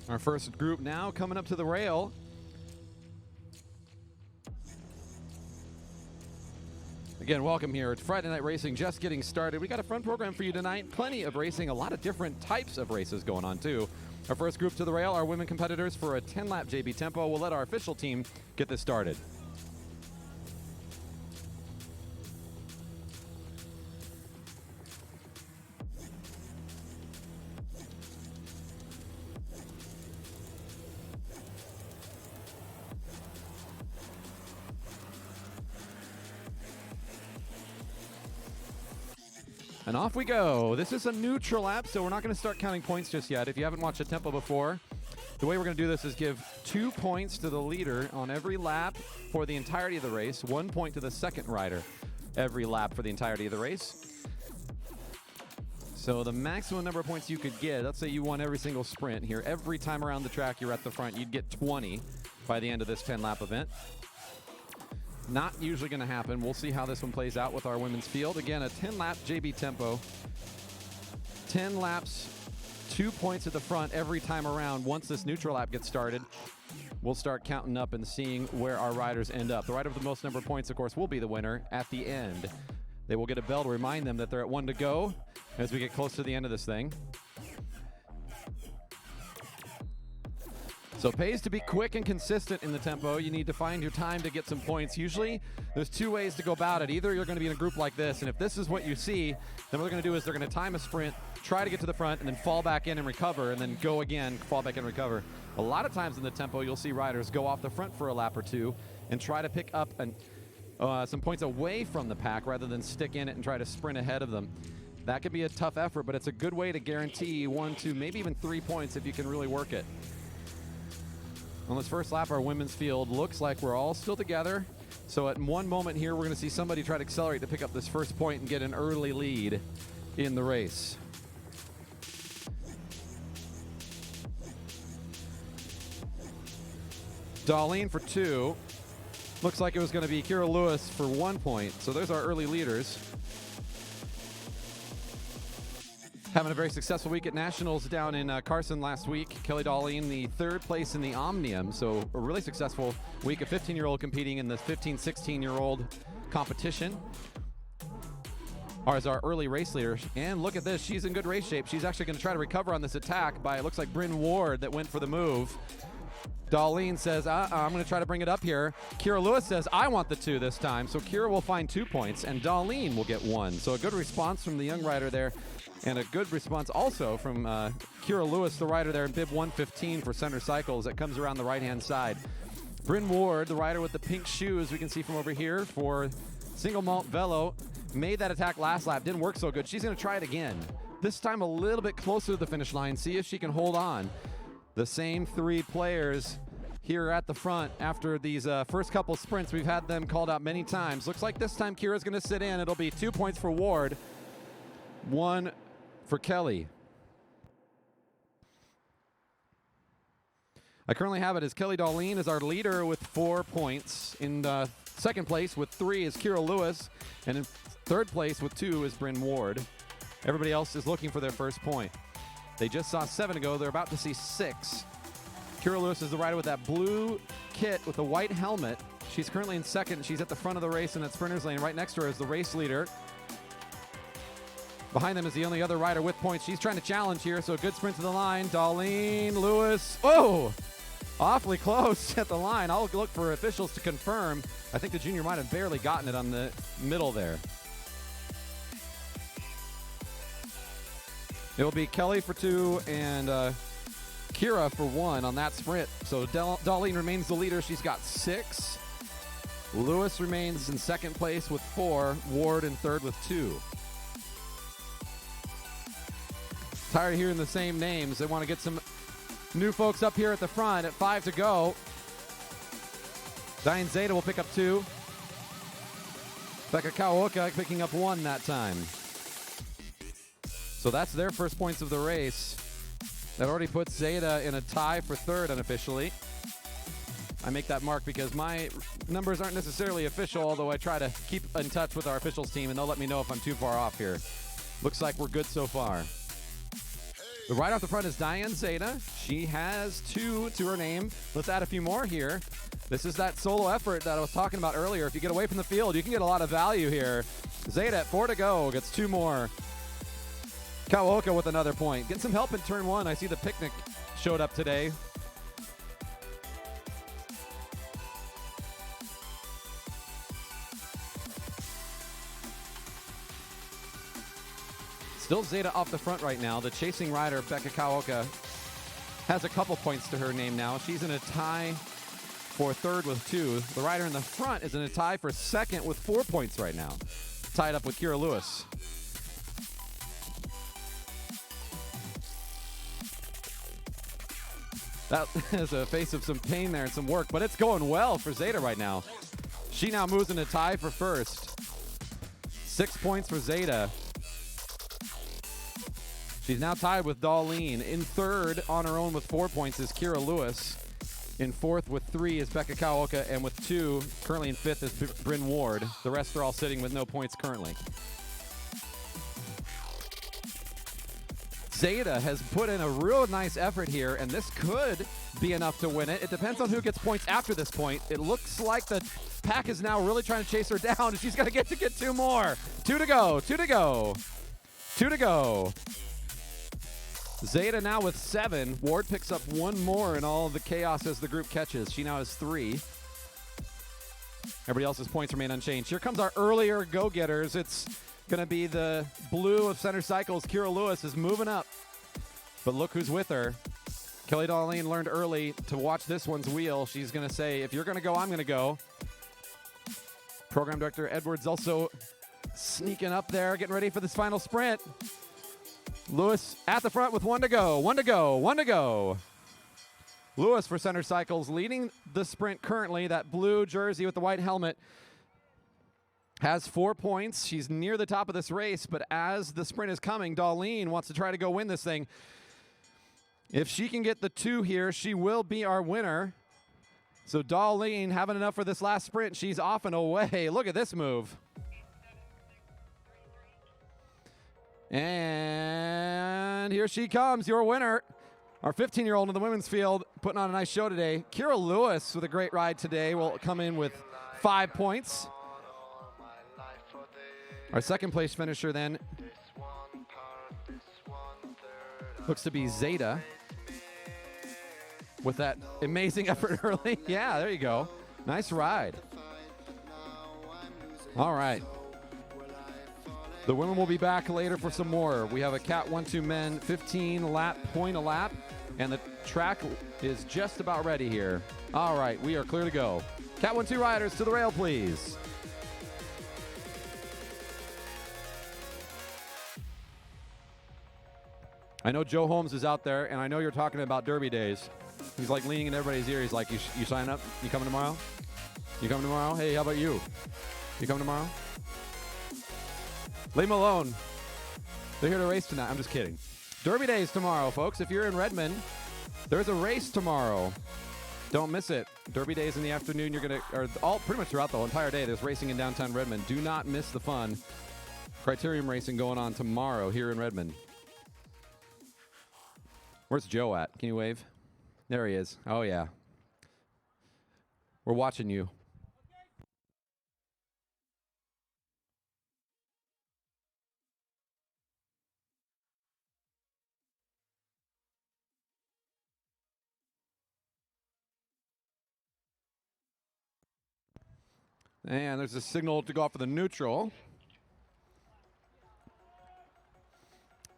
Our first group now coming up to the rail. Again, welcome here. It's Friday Night Racing, just getting started. We got a fun program for you tonight. Plenty of racing, a lot of different types of races going on too. Our first group to the rail, our women competitors for a 10-lap JB Tempo. We'll let our official team get this started. And off we go. This is a neutral lap, so we're not going to start counting points just yet. If you haven't watched a tempo before, the way we're going to do this is give 2 points to the leader on every lap for the entirety of the race, 1 point to the second rider every lap for the entirety of the race. So the maximum number of points you could get, let's say you won every single sprint here. Every time around the track you're at the front, you'd get 20 by the end of this 10-lap event. Not usually going to happen. We'll see how this one plays out with our women's field. Again, a 10-lap JB Tempo. 10 laps, 2 points at the front every time around. Once this neutral lap gets started, we'll start counting up and seeing where our riders end up. The rider with the most number of points, of course, will be the winner at the end. They will get a bell to remind them that they're at 1 to go as we get close to the end of this thing. So it pays to be quick and consistent in the tempo. You need to find your time to get some points. Usually, there's 2 ways to go about it. Either you're going to be in a group like this, and if this is what you see, then what they're going to do is they're going to time a sprint, try to get to the front, and then fall back in and recover, and then go again, fall back in and recover. A lot of times in the tempo, you'll see riders go off the front for a lap or 2 and try to pick up some points away from the pack rather than stick in it and try to sprint ahead of them. That could be a tough effort, but it's a good way to guarantee 1, 2, maybe even 3 points if you can really work it. On this first lap, our women's field looks like we're all still together. So at one moment here, we're going to see somebody try to accelerate to pick up this first point and get an early lead in the race. Darlene for 2. Looks like it was going to be Kira Lewis for 1 point. So there's our early leaders. Having a very successful week at Nationals down in Carson last week. Kelly Darlene, the 3rd place in the Omnium. So a really successful week. A 15-year-old competing in this 15, 16-year-old competition. As our early race leader. And look at this. She's in good race shape. She's actually going to try to recover on this attack by, it looks like, Bryn Ward that went for the move. Darlene says, I'm going to try to bring it up here. Kira Lewis says, I want the 2 this time. So Kira will find 2 points, and Darlene will get 1. So a good response from the young rider there. And a good response also from Kira Lewis, the rider there in bib 115 for Center Cycles that comes around the right-hand side. Bryn Ward, the rider with the pink shoes, we can see from over here for Single Malt Velo, made that attack last lap. Didn't work so good. She's going to try it again. This time a little bit closer to the finish line. See if she can hold on. The same 3 players here at the front after these first couple sprints. We've had them called out many times. Looks like this time Kira's going to sit in. It'll be 2 points for Ward, 1 for Kelly. I currently have it as Kelly Darlene is our leader with 4 points. In second place with 3 is Kira Lewis. And in third place with 2 is Bryn Ward. Everybody else is looking for their first point. They just saw 7 ago. They're about to see 6. Kira Lewis is the rider with that blue kit with the white helmet. She's currently in second. She's at the front of the race in that sprinter's lane. Right next to her is the race leader. Behind them is the only other rider with points. She's trying to challenge here, so a good sprint to the line. Darlene Lewis. Oh! Awfully close at the line. I'll look for officials to confirm. I think the junior might have barely gotten it on the middle there. It'll be Kelly for 2 and Kira for 1 on that sprint. So Darlene remains the leader. She's got 6. Lewis remains in second place with 4. Ward in third with 2. Tired of hearing the same names. They want to get some new folks up here at the front at 5 to go. Diane Zeta will pick up 2. Becca Kawaoka picking up 1 that time. So that's their first points of the race. That already puts Zeta in a tie for third unofficially. I make that mark because my numbers aren't necessarily official, although I try to keep in touch with our officials team, and they'll let me know if I'm too far off here. Looks like we're good so far. The rider off the front is Diane Zeta. She has 2 to her name. Let's add a few more here. This is that solo effort that I was talking about earlier. If you get away from the field, you can get a lot of value here. Zeta at 4 to go, gets 2 more. Kawaoka with another point. Getting some help in turn 1. I see the picnic showed up today. Still Zeta off the front right now. The chasing rider, Becca Kawaoka, has a couple points to her name now. She's in a tie for third with 2. The rider in the front is in a tie for second with 4 points right now. Tied up with Kira Lewis. That is a face of some pain there and some work, but it's going well for Zeta right now. She now moves in a tie for first. 6 points for Zeta. She's now tied with Darlene. In third, on her own with 4 points, is Kira Lewis. In fourth with 3 is Becca Kawaoka, and with 2, currently in fifth, is Bryn Ward. The rest are all sitting with no points currently. Zeta has put in a real nice effort here, and this could be enough to win it. It depends on who gets points after this point. It looks like the pack is now really trying to chase her down, and she's going to get 2 more. 2 to go, 2 to go, 2 to go. Zeta now with 7. Ward picks up 1 more in all of the chaos as the group catches. She now has 3. Everybody else's points remain unchanged. Here comes our earlier go-getters. It's going to be the blue of Center Cycles. Kira Lewis is moving up. But look who's with her. Kelly Darlene learned early to watch this one's wheel. She's going to say, if you're going to go, I'm going to go. Program Director Edwards also sneaking up there, getting ready for this final sprint. Lewis at the front with 1 to go, 1 to go, 1 to go. Lewis for Center Cycles leading the sprint currently. That blue jersey with the white helmet has 4 points. She's near the top of this race, but as the sprint is coming, Darlene wants to try to go win this thing. If she can get the 2 here, she will be our winner. So Darlene having enough for this last sprint. She's off and away. Look at this move. And here she comes, your winner. Our 15-year-old in the women's field putting on a nice show today. Kira Lewis with a great ride today will come in with 5 points. Our second place finisher then looks to be Zeta with that amazing effort early. Yeah, there you go. Nice ride. All right. The women will be back later for some more. We have a Cat 1-2 men 15 lap point a lap, and the track is just about ready here. All right, we are clear to go. Cat 1-2 riders to the rail, please. I know Joe Holmes is out there, and I know you're talking about Derby days. He's like leaning in everybody's ear. He's like, you sign up? You coming tomorrow? You coming tomorrow? Hey, how about you? You coming tomorrow? Leave them alone. They're here to race tonight. I'm just kidding. Derby days tomorrow, folks. If you're in Redmond, there's a race tomorrow. Don't miss it. Derby days in the afternoon. You're gonna, or all pretty much throughout the entire day. There's racing in downtown Redmond. Do not miss the fun. Criterium racing going on tomorrow here in Redmond. Where's Joe at? Can you wave? There he is. Oh yeah. We're watching you. And there's a signal to go off for the neutral.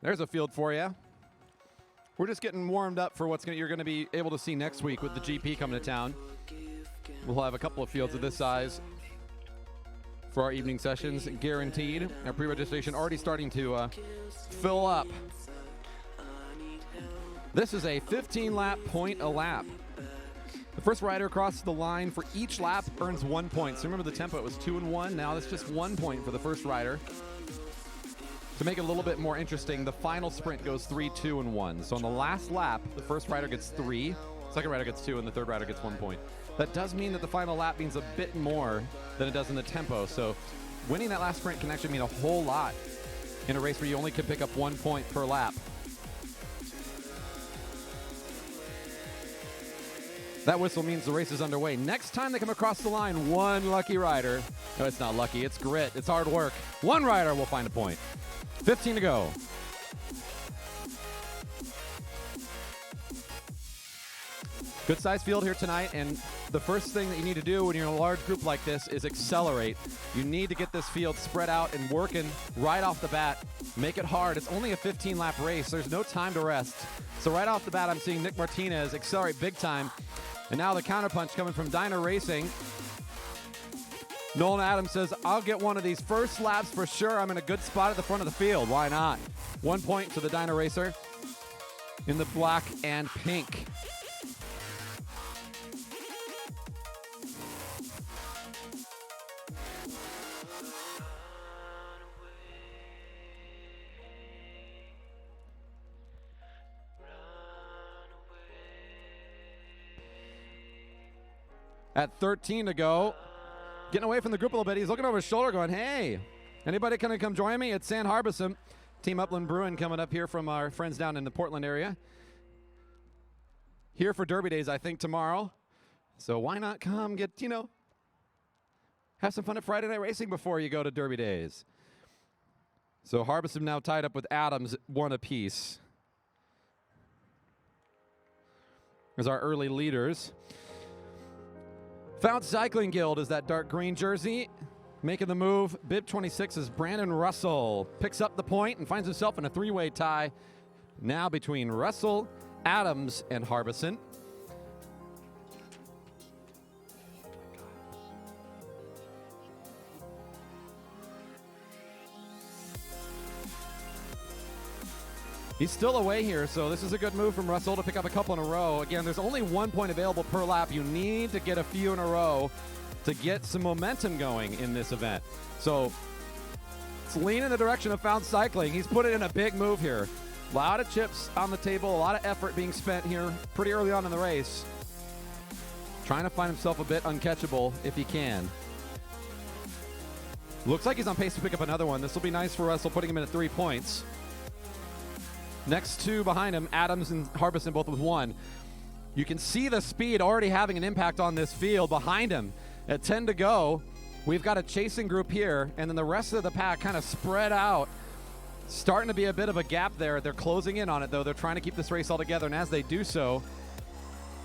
There's a field for you. We're just getting warmed up for you're going to be able to see next week with the GP coming to town. We'll have a couple of fields of this size for our evening sessions, guaranteed. Our pre-registration already starting to fill up. This is a 15-lap point a lap. The first rider across the line for each lap earns 1 point. So remember the tempo, it was 2 and 1. Now that's just 1 point for the first rider. To make it a little bit more interesting, the final sprint goes 3, 2, and 1. So on the last lap, the first rider gets 3, second rider gets 2, and the third rider gets 1 point. That does mean that the final lap means a bit more than it does in the tempo. So winning that last sprint can actually mean a whole lot in a race where you only can pick up 1 point per lap. That whistle means the race is underway. Next time they come across the line, one lucky rider. No, it's not lucky. It's grit. It's hard work. One rider will find a point. 15 to go. Good size field here tonight, and the first thing that you need to do when you're in a large group like this is accelerate. You need to get this field spread out and working right off the bat. Make it hard. It's only a 15-lap race. There's no time to rest. So right off the bat, I'm seeing Nick Martinez accelerate big time. And now the counterpunch coming from Dyna Racing. Nolan Adams says, I'll get one of these first laps for sure. I'm in a good spot at the front of the field. Why not? 1 point to the Dyna Racer in the black and pink. At 13 to go, getting away from the group a little bit. He's looking over his shoulder going, hey, anybody can come join me? It's San Harbison. Team Upland Bruin coming up here from our friends down in the Portland area. Here for Derby Days, I think, tomorrow. So why not come get, have some fun at Friday Night Racing before you go to Derby Days. So Harbison now tied up with Adams, 1 apiece. There's our early leaders. Found Cycling Guild is that dark green jersey. Making the move, bib 26 is Brandon Russell. Picks up the point and finds himself in a 3-way tie now between Russell, Adams, and Harbison. He's still away here, so this is a good move from Russell to pick up a couple in a row. Again, there's only 1 point available per lap. You need to get a few in a row to get some momentum going in this event. So it's lean in the direction of Found Cycling. He's put it in a big move here. A lot of chips on the table, a lot of effort being spent here pretty early on in the race. Trying to find himself a bit uncatchable if he can. Looks like he's on pace to pick up another one. This will be nice for Russell, putting him in at 3 points. Next two behind him, Adams and Harbison both with 1. You can see the speed already having an impact on this field behind him. At 10 to go, we've got a chasing group here, and then the rest of the pack kind of spread out. Starting to be a bit of a gap there. They're closing in on it, though. They're trying to keep this race all together, and as they do so,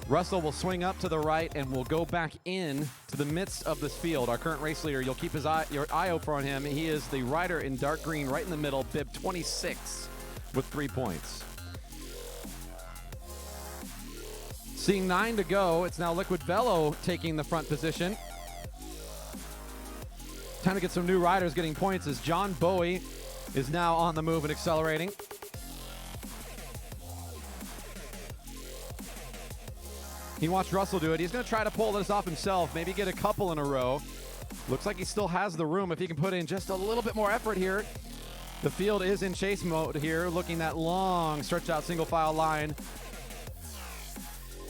Russell will swing up to the right and will go back in to the midst of this field. Our current race leader, you'll keep your eye open on him. He is the rider in dark green right in the middle, bib 26. With 3 points. Seeing 9 to go, it's now Liquid Velo taking the front position. Time to get some new riders getting points as John Bowie is now on the move and accelerating. He watched Russell do it. He's going to try to pull this off himself, maybe get a couple in a row. Looks like he still has the room if he can put in just a little bit more effort here. The field is in chase mode here, looking that long stretched out single file line.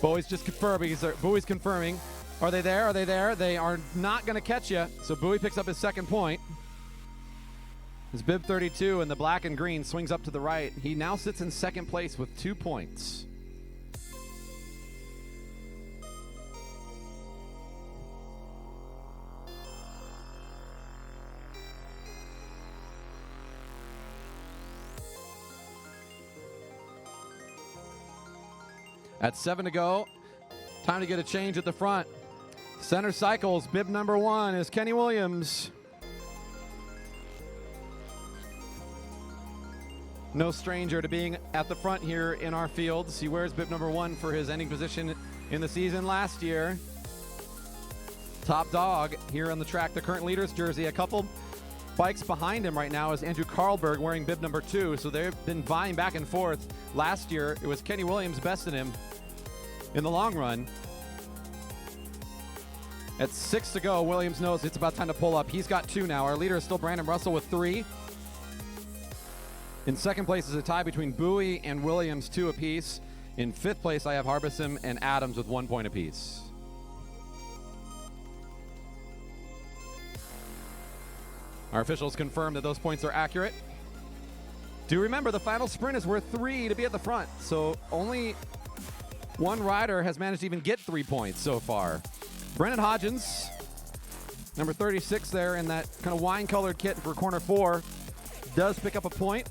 Bowie's just confirming. Bowie's confirming. Are they there? Are they there? They are not going to catch you. So Bowie picks up his 2nd point. His bib 32 and the black and green swings up to the right. He now sits in 2nd place with 2 points. At 7 to go, time to get a change at the front. Center Cycles, bib number 1 is Kenny Williams. No stranger to being at the front here in our fields. He wears bib number 1 for his ending position in the season last year. Top dog here on the track, the current leader's jersey. A couple bikes behind him right now is Andrew Carlberg wearing bib number 2, so they've been vying back and forth. Last year, it was Kenny Williams besting him in the long run. At 6 to go, Williams knows it's about time to pull up. He's got 2 now. Our leader is still Brandon Russell with 3. In 2nd place is a tie between Bowie and Williams, 2 apiece. In 5th place, I have Harbison and Adams with 1 point apiece. Our officials confirm that those points are accurate. Do remember the final sprint is worth 3 to be at the front, so only one rider has managed to even get 3 points so far. Brennan Hodgins, number 36 there in that kind of wine-colored kit for corner 4, does pick up a point.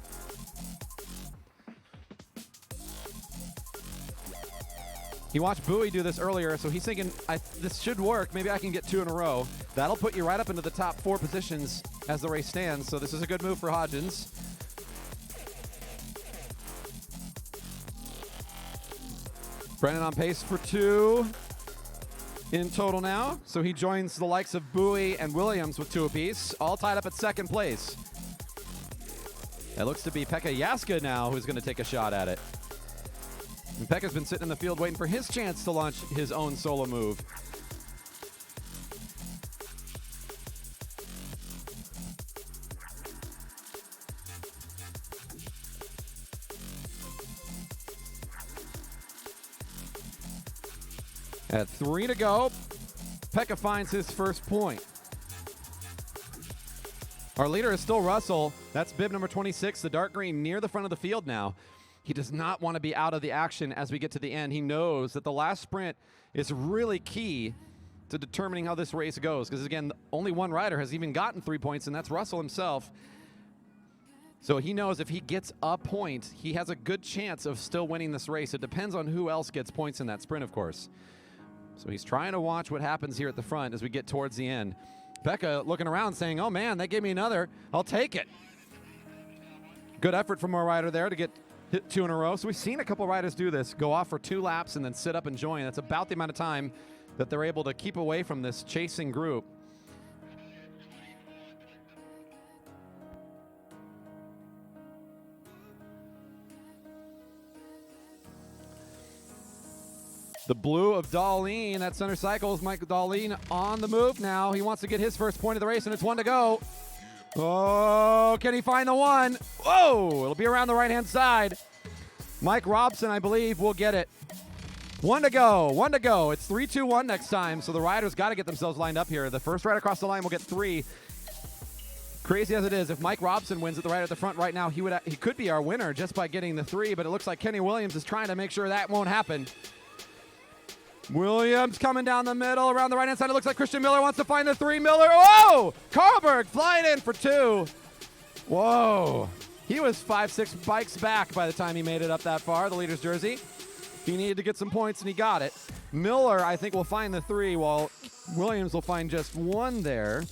He watched Bowie do this earlier, so he's thinking, this should work. Maybe I can get 2 in a row. That'll put you right up into the top 4 positions as the race stands, so this is a good move for Hodgins. Brennan on pace for 2 in total now, so he joins the likes of Bowie and Williams with 2 apiece, all tied up at second place. It looks to be Pekka Jaska now who's going to take a shot at it. And Pekka's been sitting in the field waiting for his chance to launch his own solo move. At 3 to go, Pekka finds his first point. Our leader is still Russell. That's bib number 26, the dark green, near the front of the field now. He does not want to be out of the action as we get to the end. He knows that the last sprint is really key to determining how this race goes, because again, only one rider has even gotten 3 points, and that's Russell himself. So he knows if he gets a point, he has a good chance of still winning this race. It depends on who else gets points in that sprint, of course. So he's trying to watch what happens here at the front as we get towards the end. Pekka looking around saying, oh man, they gave me another. I'll take it. Good effort from our rider there to get hit 2 in a row. So we've seen a couple riders do this, go off for 2 laps and then sit up and join. That's about the amount of time that they're able to keep away from this chasing group. The blue of Darlene at Center Cycles. Mike Darlene on the move now. He wants to get his first point of the race, and it's 1 to go. Oh, can he find the 1? Whoa, it'll be around the right-hand side. Mike Robson, I believe, will get it. 1 to go, 1 to go. It's 3-2-1 next time, so the riders got to get themselves lined up here. The first rider across the line will get 3. Crazy as it is, if Mike Robson wins at the rider at the front right now, he could be our winner just by getting the 3, but it looks like Kenny Williams is trying to make sure that won't happen. Williams coming down the middle, around the right-hand side. It looks like Christian Miller wants to find the 3. Miller, whoa! Carlberg flying in for 2. Whoa. He was 5-6 bikes back by the time he made it up that far, the leader's jersey. He needed to get some points, and he got it. Miller, I think, will find the 3, while Williams will find just 1 there.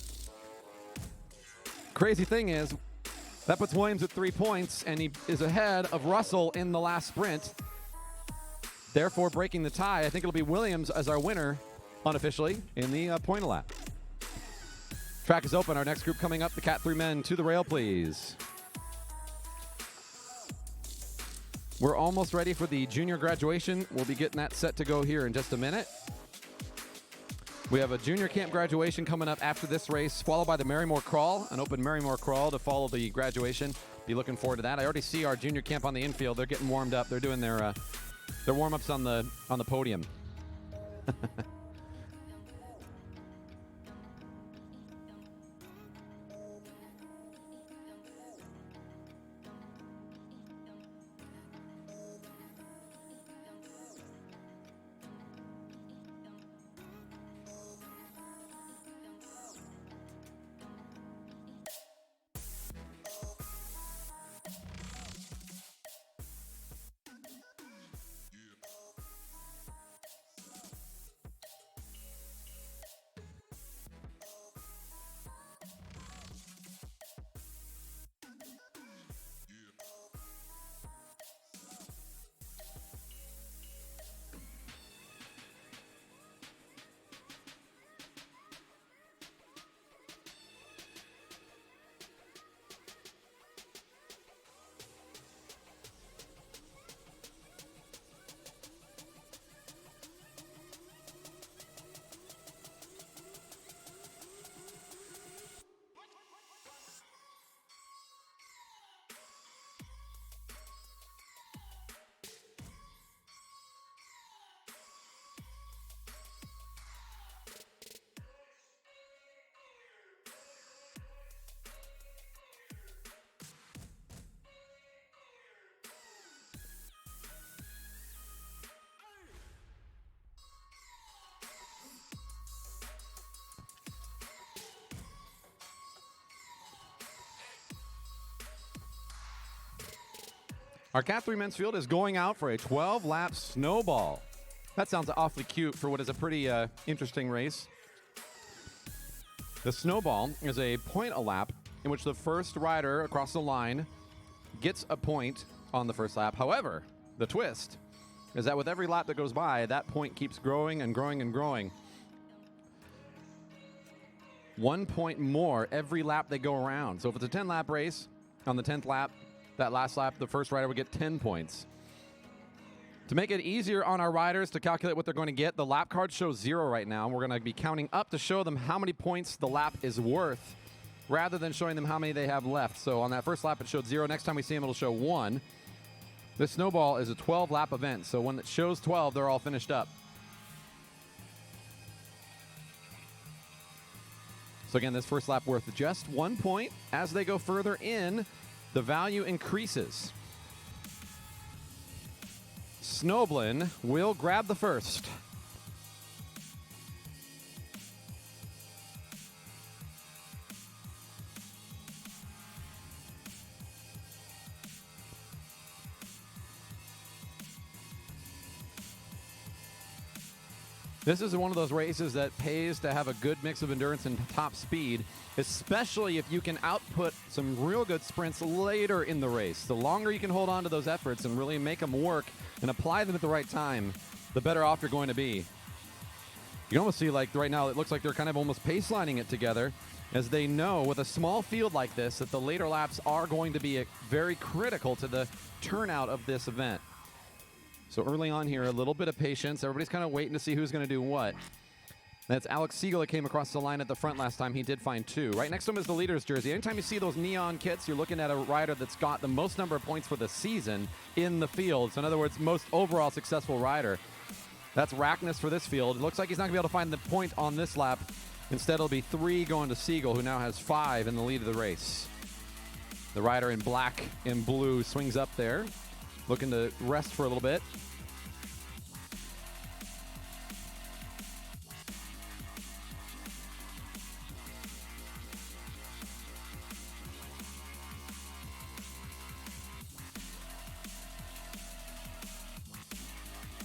Crazy thing is, that puts Williams at 3 points, and he is ahead of Russell in the last sprint. Therefore, breaking the tie, I think it'll be Williams as our winner, unofficially, in the point lap. Track is open. Our next group coming up, the Cat 3 men. To the rail, please. We're almost ready for the junior graduation. We'll be getting that set to go here in just a minute. We have a junior camp graduation coming up after this race, followed by the Marymore Crawl, an open Marymore Crawl to follow the graduation. Be looking forward to that. I already see our junior camp on the infield. They're getting warmed up. They're doing their warm-ups on the podium. Our Cat 3 men's field is going out for a 12-lap snowball. That sounds awfully cute for what is a pretty interesting race. The snowball is a point a lap in which the first rider across the line gets a point on the first lap. However, the twist is that with every lap that goes by, that point keeps growing and growing and growing. 1 point more every lap they go around. So if it's a 10-lap race, on the 10th lap, that last lap, the first rider would get 10 points. To make it easier on our riders to calculate what they're going to get, the lap card shows 0 right now. We're going to be counting up to show them how many points the lap is worth rather than showing them how many they have left. So on that first lap, it showed 0. Next time we see them, it'll show 1. This snowball is a 12-lap event, so when it shows 12, they're all finished up. So again, this first lap worth just 1 point. As they go further in, the value increases. Snoblin will grab the first. This is one of those races that pays to have a good mix of endurance and top speed, especially if you can output some real good sprints later in the race. The longer you can hold on to those efforts and really make them work and apply them at the right time, the better off you're going to be. You can almost see, like right now, it looks like they're kind of almost pacelining it together, as they know with a small field like this that the later laps are going to be very critical to the turnout of this event. So early on here, a little bit of patience. Everybody's kind of waiting to see who's going to do what. That's Alex Siegel that came across the line at the front last time. He did find 2. Right next to him is the leader's jersey. Anytime you see those neon kits, you're looking at a rider that's got the most number of points for the season in the field. So in other words, most overall successful rider. That's Rackness for this field. It looks like he's not going to be able to find the point on this lap. Instead, it'll be 3 going to Siegel, who now has 5 in the lead of the race. The rider in black and blue swings up there, looking to rest for a little bit.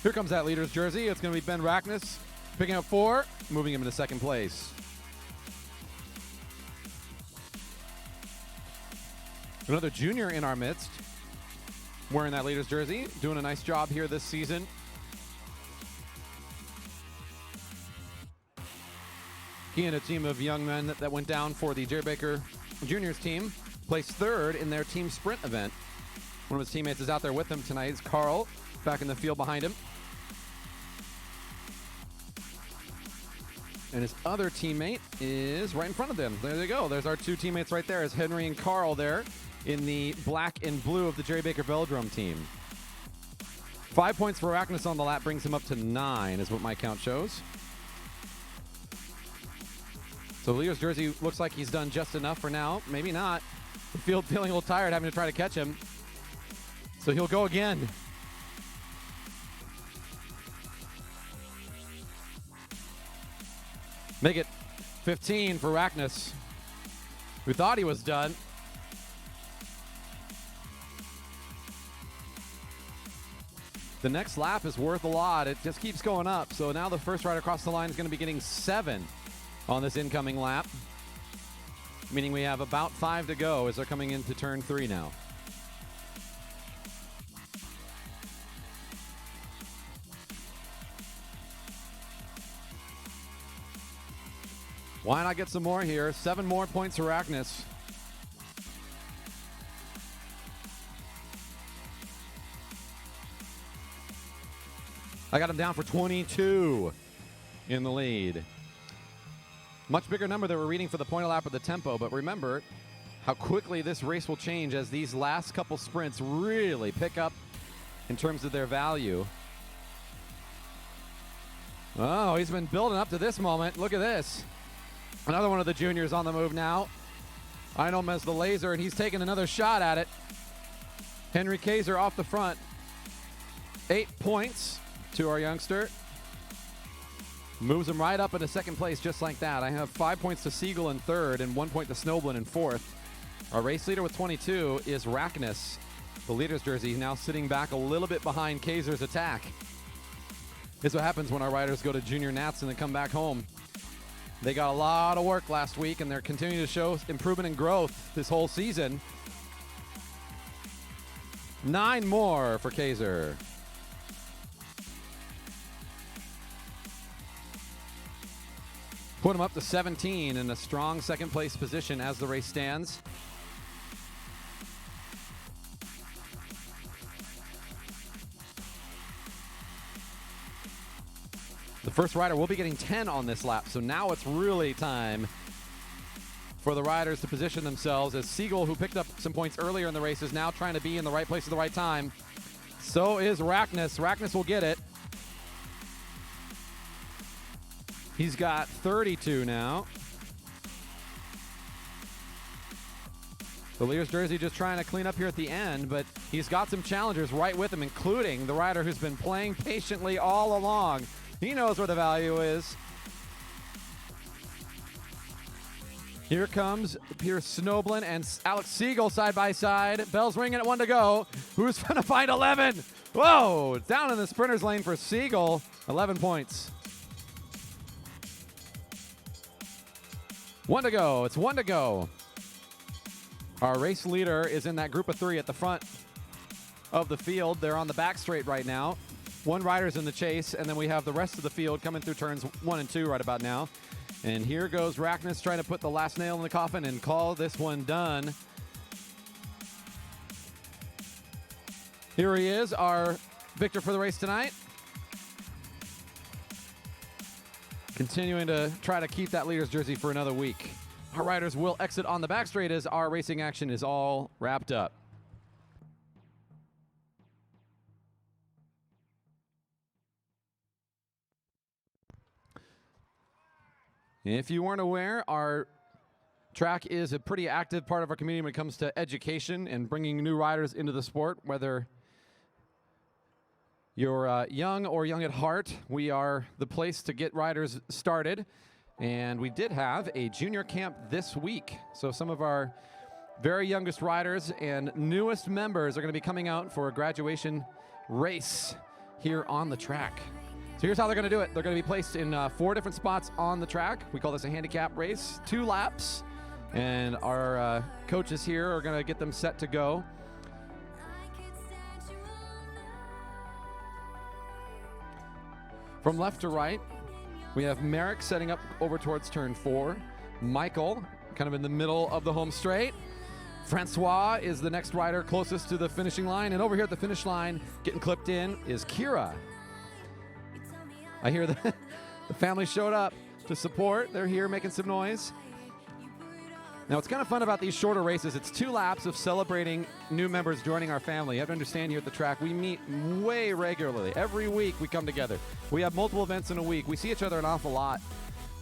Here comes that leader's jersey. It's going to be Ben Rackness picking up 4, moving him into second place. Another junior in our midst wearing that leader's jersey, doing a nice job here this season. He and a team of young men that went down for the Jerry Baker Juniors team placed 3rd in their team sprint event. One of his teammates is out there with him tonight. It's Carl, back in the field behind him. And his other teammate is right in front of them. There they go. There's our 2 teammates right there. Is Henry and Carl there in the black and blue of the Jerry Baker Velodrome team. 5 points for Rackness on the lap brings him up to 9 is what my count shows. So Leo's jersey looks like he's done just enough for now. Maybe not. The field feeling a little tired, having to try to catch him. So he'll go again. Make it 15 for Rackness, who thought he was done. The next lap is worth a lot. It just keeps going up. So now the first rider across the line is going to be getting 7 on this incoming lap, meaning we have about 5 to go as they're coming into turn 3 now. Why not get some more here? 7 more points for Rackness. I got him down for 22 in the lead. Much bigger number that we're reading for the point of lap of the tempo, but remember how quickly this race will change as these last couple sprints really pick up in terms of their value. Oh, he's been building up to this moment. Look at this. Another one of the juniors on the move now. I know him as the Laser, and he's taking another shot at it. Henry Kaiser off the front. 8 points to our youngster. Moves him right up into second place just like that. I have 5 points to Siegel in 3rd and 1 point to Snoblin in 4th. Our race leader with 22 is Rackness The leader's jersey now sitting back a little bit behind Kaiser's attack. This is what happens when our riders go to junior nats and then come back home. They got a lot of work last week, and they're continuing to show improvement and growth this whole season. 9 more for Kaiser. Put him up to 17 in a strong second place position as the race stands. The first rider will be getting 10 on this lap, so now it's really time for the riders to position themselves, as Siegel, who picked up some points earlier in the race, is now trying to be in the right place at the right time. So is Rackness. Rackness will get it. He's got 32 now. The leader's jersey just trying to clean up here at the end, but he's got some challengers right with him, including the rider who's been playing patiently all along. He knows where the value is. Here comes Pierce Snoblin and Alex Siegel side by side. Bell's ringing at 1 to go. Who's going to find 11? Whoa, down in the sprinter's lane for Siegel. 11 points. 1 to go. It's 1 to go. Our race leader is in that group of 3 at the front of the field. They're on the back straight right now. 1 rider's in the chase, and then we have the rest of the field coming through turns 1 and 2 right about now. And here goes Rackness trying to put the last nail in the coffin and call this one done. Here he is, our victor for the race tonight. Continuing to try to keep that leader's jersey for another week. Our riders will exit on the back straight as our racing action is all wrapped up. If you weren't aware, our track is a pretty active part of our community when it comes to education and bringing new riders into the sport. Whether you're young or young at heart, we are the place to get riders started. And we did have a junior camp this week. So some of our very youngest riders and newest members are going to be coming out for a graduation race here on the track. So here's how they're going to do it. They're going to be placed in 4 different spots on the track. We call this a handicap race, 2 laps. And our coaches here are going to get them set to go. From left to right, we have Merrick setting up over towards turn 4. Michael, kind of in the middle of the home straight. Francois is the next rider closest to the finishing line. And over here at the finish line, getting clipped in, is Kira. I hear the family showed up to support. They're here making some noise. Now, what's kind of fun about these shorter races, it's 2 laps of celebrating new members joining our family. You have to understand, here at the track, we meet way regularly. Every week we come together. We have multiple events in a week. We see each other an awful lot.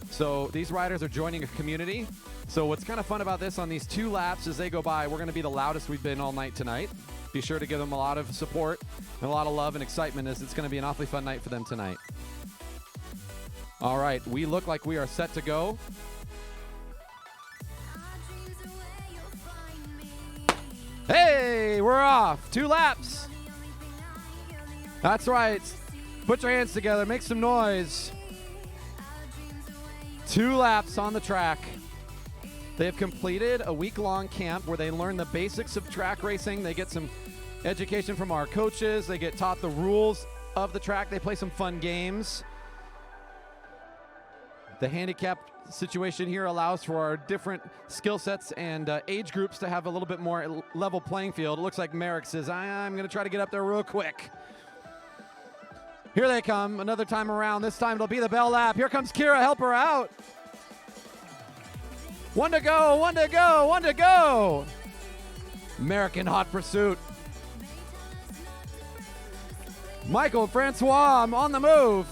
So these riders are joining a community. So what's kind of fun about this, on these 2 laps as they go by, we're going to be the loudest we've been all night tonight. Be sure to give them a lot of support and a lot of love and excitement, as it's going to be an awfully fun night for them tonight. All right, we look like we are set to go. Hey, we're off. 2 laps. That's right. Put your hands together. Make some noise. 2 laps on the track. They have completed a week-long camp where they learn the basics of track racing. They get some education from our coaches. They get taught the rules of the track. They play some fun games. The handicap situation here allows for our different skill sets and age groups to have a little bit more level playing field. It looks like Merrick says, I'm going to try to get up there real quick. Here they come, another time around. This time it'll be the bell lap. Here comes Kira, help her out. 1 to go, 1 to go, 1 to go. Merrick in hot pursuit. Michael Francois on the move.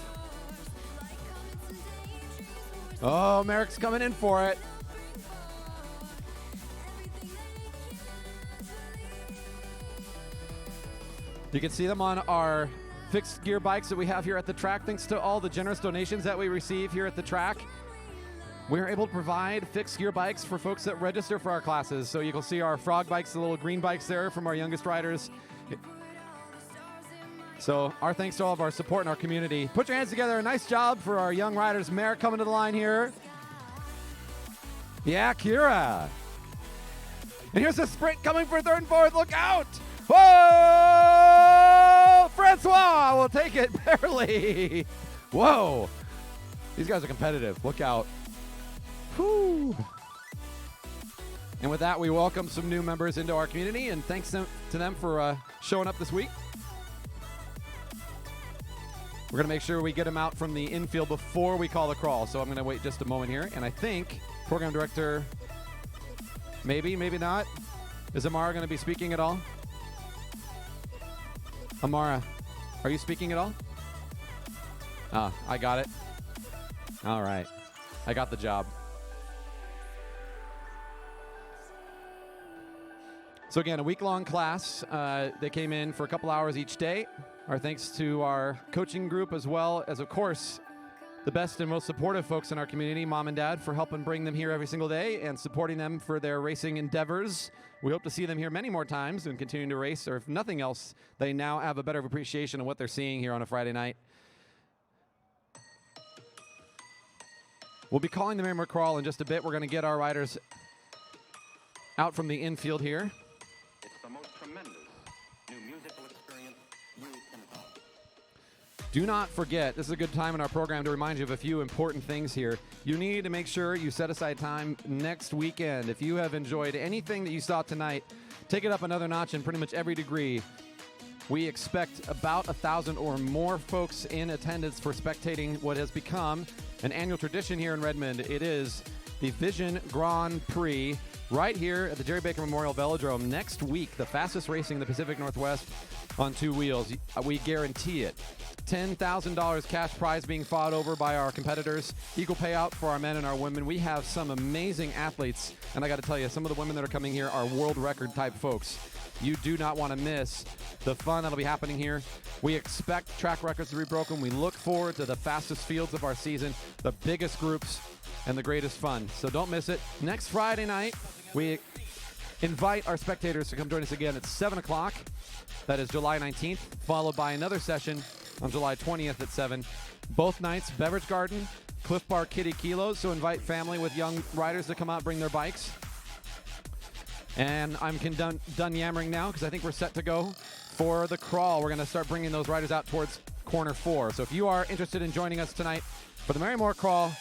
Oh, Merrick's coming in for it. You can see them on our fixed gear bikes that we have here at the track, thanks to all the generous donations that we receive here at the track. We're able to provide fixed gear bikes for folks that register for our classes. So you can see our frog bikes, the little green bikes there from our youngest riders. So our thanks to all of our support in our community. Put your hands together. A nice job for our young riders. Merrick coming to the line here. Yeah, Kira. And here's a sprint coming for third and fourth. Look out. Whoa! Francois will take it barely. Whoa. These guys are competitive. Look out. Whew. And with that, we welcome some new members into our community, and thanks to them for showing up this week. We're going to make sure we get them out from the infield before we call the crawl. So I'm going to wait just a moment here. And I think program director, maybe not. Is Amara going to be speaking at all? Amara, are you speaking at all? I got it. All right. I got the job. So again, a week-long class. They came in for a couple hours each day. Our thanks to our coaching group, as well as, of course, the best and most supportive folks in our community, Mom and Dad, for helping bring them here every single day and supporting them for their racing endeavors. We hope to see them here many more times and continuing to race, or if nothing else, they now have a better appreciation of what they're seeing here on a Friday night. We'll be calling the Memory Crawl in just a bit. We're going to get our riders out from the infield here. It's the most tremendous new musical experience you can have. Do not forget, this is a good time in our program to remind you of a few important things here. You need to make sure you set aside time next weekend. If you have enjoyed anything that you saw tonight, take it up another notch in pretty much every degree. We expect about 1,000 or more folks in attendance for spectating what has become an annual tradition here in Redmond. It is the Vision Grand Prix right here at the Jerry Baker Memorial Velodrome next week, the fastest racing in the Pacific Northwest on two wheels. We guarantee it. $10,000 cash prize being fought over by our competitors. Equal payout for our men and our women. We have some amazing athletes, and I got to tell you, some of the women that are coming here are world record type folks. You do not want to miss the fun that'll be happening here. We expect track records to be broken. We look forward to the fastest fields of our season, the biggest groups, and the greatest fun. So don't miss it. Next Friday night, we invite our spectators to come join us again at 7 o'clock. That is July 19th, followed by another session on July 20th at 7. Both nights, Beverage Garden, Cliff Bar Kitty Kilos, so invite family with young riders to come out, bring their bikes. And I'm done yammering now because I think we're set to go for the crawl. We're going to start bringing those riders out towards corner 4. So if you are interested in joining us tonight for the Marymore Crawl,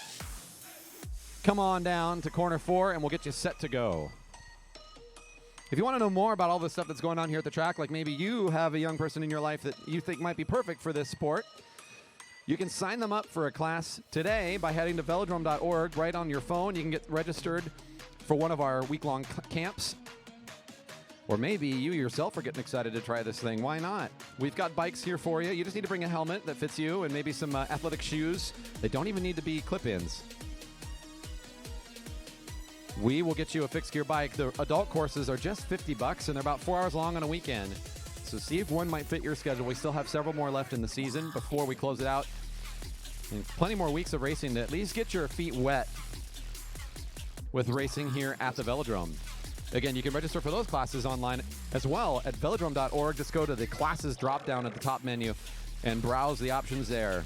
come on down to corner 4 and we'll get you set to go. If you want to know more about all the stuff that's going on here at the track, like maybe you have a young person in your life that you think might be perfect for this sport, you can sign them up for a class today by heading to velodrome.org right on your phone. You can get registered for one of our week-long camps. Or maybe you yourself are getting excited to try this thing. Why not? We've got bikes here for you. You just need to bring a helmet that fits you and maybe some athletic shoes. They don't even need to be clip-ins. We will get you a fixed gear bike. The adult courses are just $50 and they're about 4 hours long on a weekend. So see if one might fit your schedule. We still have several more left in the season before we close it out. And plenty more weeks of racing to at least get your feet wet with racing here at the Velodrome. Again, you can register for those classes online as well at velodrome.org. Just go to the classes drop-down at the top menu and browse the options there.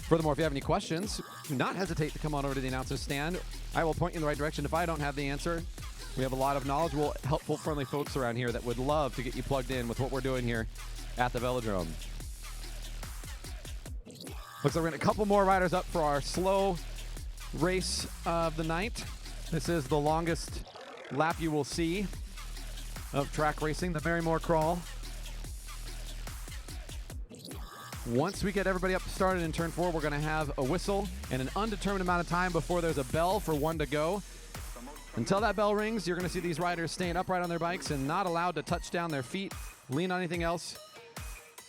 Furthermore, if you have any questions, do not hesitate to come on over to the announcer's stand. I will point you in the right direction if I don't have the answer. We have a lot of knowledgeable, helpful, friendly folks around here that would love to get you plugged in with what we're doing here at the Velodrome. Looks like we're going to a couple more riders up for our slow race of the night. This is the longest lap you will see of track racing, the Marymore Crawl. Once we get everybody up started in turn 4, we're going to have a whistle and an undetermined amount of time before there's a bell for one to go. Until that bell rings, you're going to see these riders staying upright on their bikes and not allowed to touch down their feet, lean on anything else,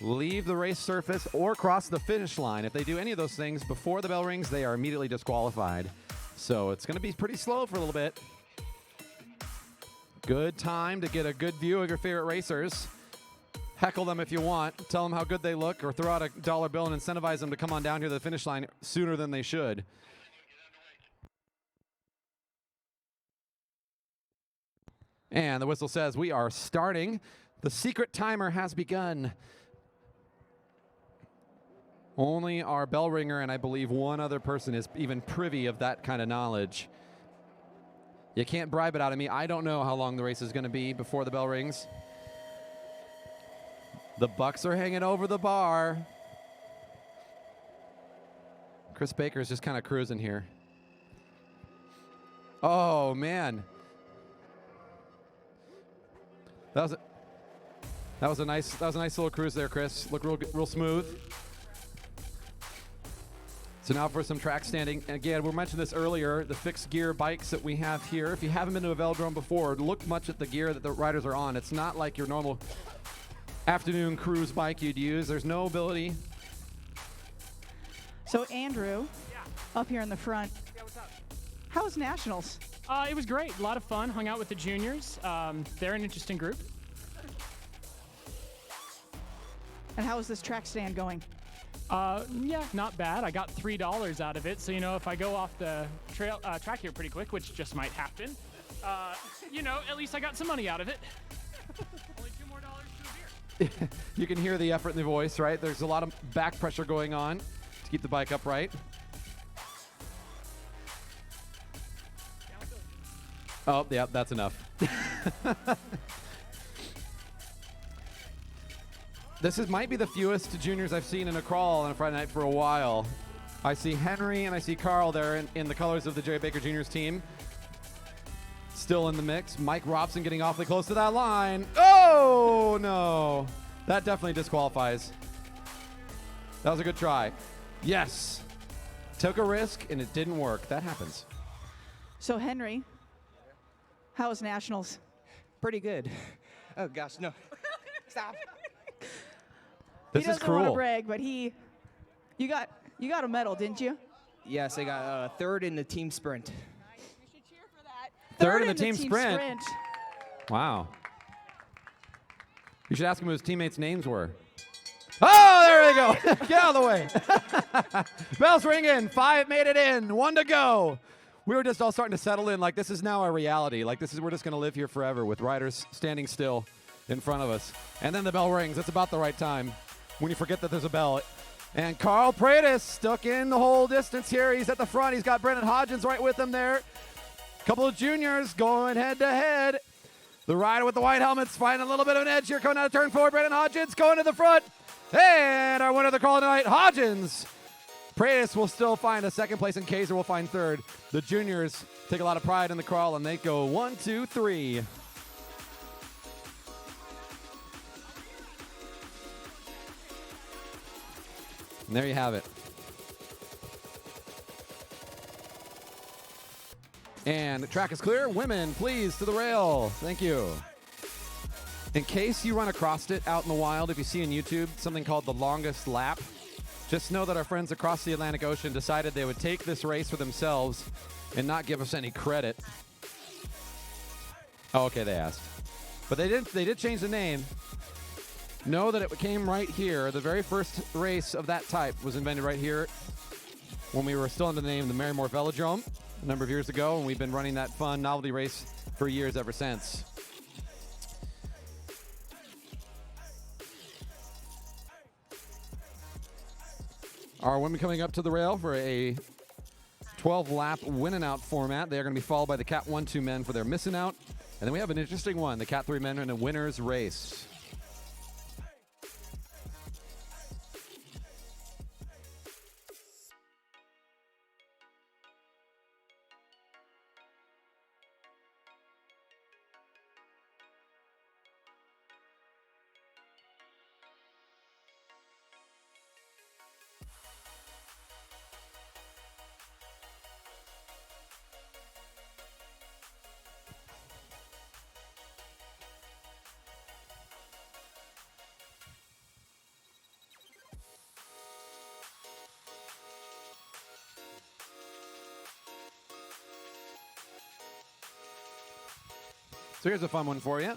leave the race surface, or cross the finish line. If they do any of those things before the bell rings, they are immediately disqualified. So it's going to be pretty slow for a little bit. Good time to get a good view of your favorite racers. Heckle them if you want. Tell them how good they look, or throw out a dollar bill and incentivize them to come on down here to the finish line sooner than they should. And the whistle says we are starting. The secret timer has begun. Only our bell ringer and I believe one other person is even privy of that kind of knowledge. You can't bribe it out of me. I don't know how long the race is going to be before the bell rings. The Bucks are hanging over the bar. Chris Baker is just kind of cruising here. Oh, man. That was a nice little cruise there, Chris. Looked real smooth. So now for some track standing. And again, we mentioned this earlier, the fixed gear bikes that we have here. If you haven't been to a velodrome before, look much at the gear that the riders are on. It's not like your normal afternoon cruise bike you'd use. There's no ability. So Andrew, up here in the front. Yeah, what's up? How was Nationals? It was great. A lot of fun. Hung out with the juniors. They're an interesting group. And how is this track stand going? Yeah, not bad. I got $3 out of it. So, if I go off the track here pretty quick, which just might happen, at least I got some money out of it. Only $2 more to a beer. You can hear the effort in the voice, right? There's a lot of back pressure going on to keep the bike upright. Oh, yeah, that's enough. This might be the fewest juniors I've seen in a crawl on a Friday night for a while. I see Henry and I see Carl there in the colors of the Jerry Baker Juniors team. Still in the mix. Mike Robson getting awfully close to that line. Oh, no. That definitely disqualifies. That was a good try. Yes. Took a risk and it didn't work. That happens. So Henry, how was Nationals? Pretty good. Oh gosh, no. Stop. This he is doesn't want to cruel. brag, but you got a medal, didn't you? Yes, I got third in the team sprint. Nice. We should cheer for that. Third in the team sprint. Wow. You should ask him what his teammates' names were. Oh, there we go. Get out of the way. Bells ringing. 5 made it in. 1 to go. We were just all starting to settle in. Like, this is now our reality. Like, we're just going to live here forever with riders standing still in front of us. And then the bell rings. It's about the right time when you forget that there's a bell. And Carl Pratis stuck in the whole distance here. He's at the front. He's got Brendan Hodgins right with him there. Couple of juniors going head to head. The rider with the white helmet's finding a little bit of an edge here. Coming out of turn 4, Brendan Hodgins going to the front. And our winner of the call tonight, Hodgins. Pratis will still find a second place, and Kaiser will find third. The juniors take a lot of pride in the crawl, and they go 1, 2, 3. And there you have it. And the track is clear. Women, please, to the rail. Thank you. In case you run across it out in the wild, if you see on YouTube something called the longest lap, just know that our friends across the Atlantic Ocean decided they would take this race for themselves and not give us any credit. Oh, okay, they asked. But they did change the name. Know that it came right here. The very first race of that type was invented right here when we were still under the name the Memorial Velodrome a number of years ago, and we've been running that fun novelty race for years ever since. Our women coming up to the rail for a 12-lap win-and-out format. They are going to be followed by the Cat 1-2 men for their missing out. And then we have an interesting one, the Cat 3 men in a winner's race. So here's a fun one for you.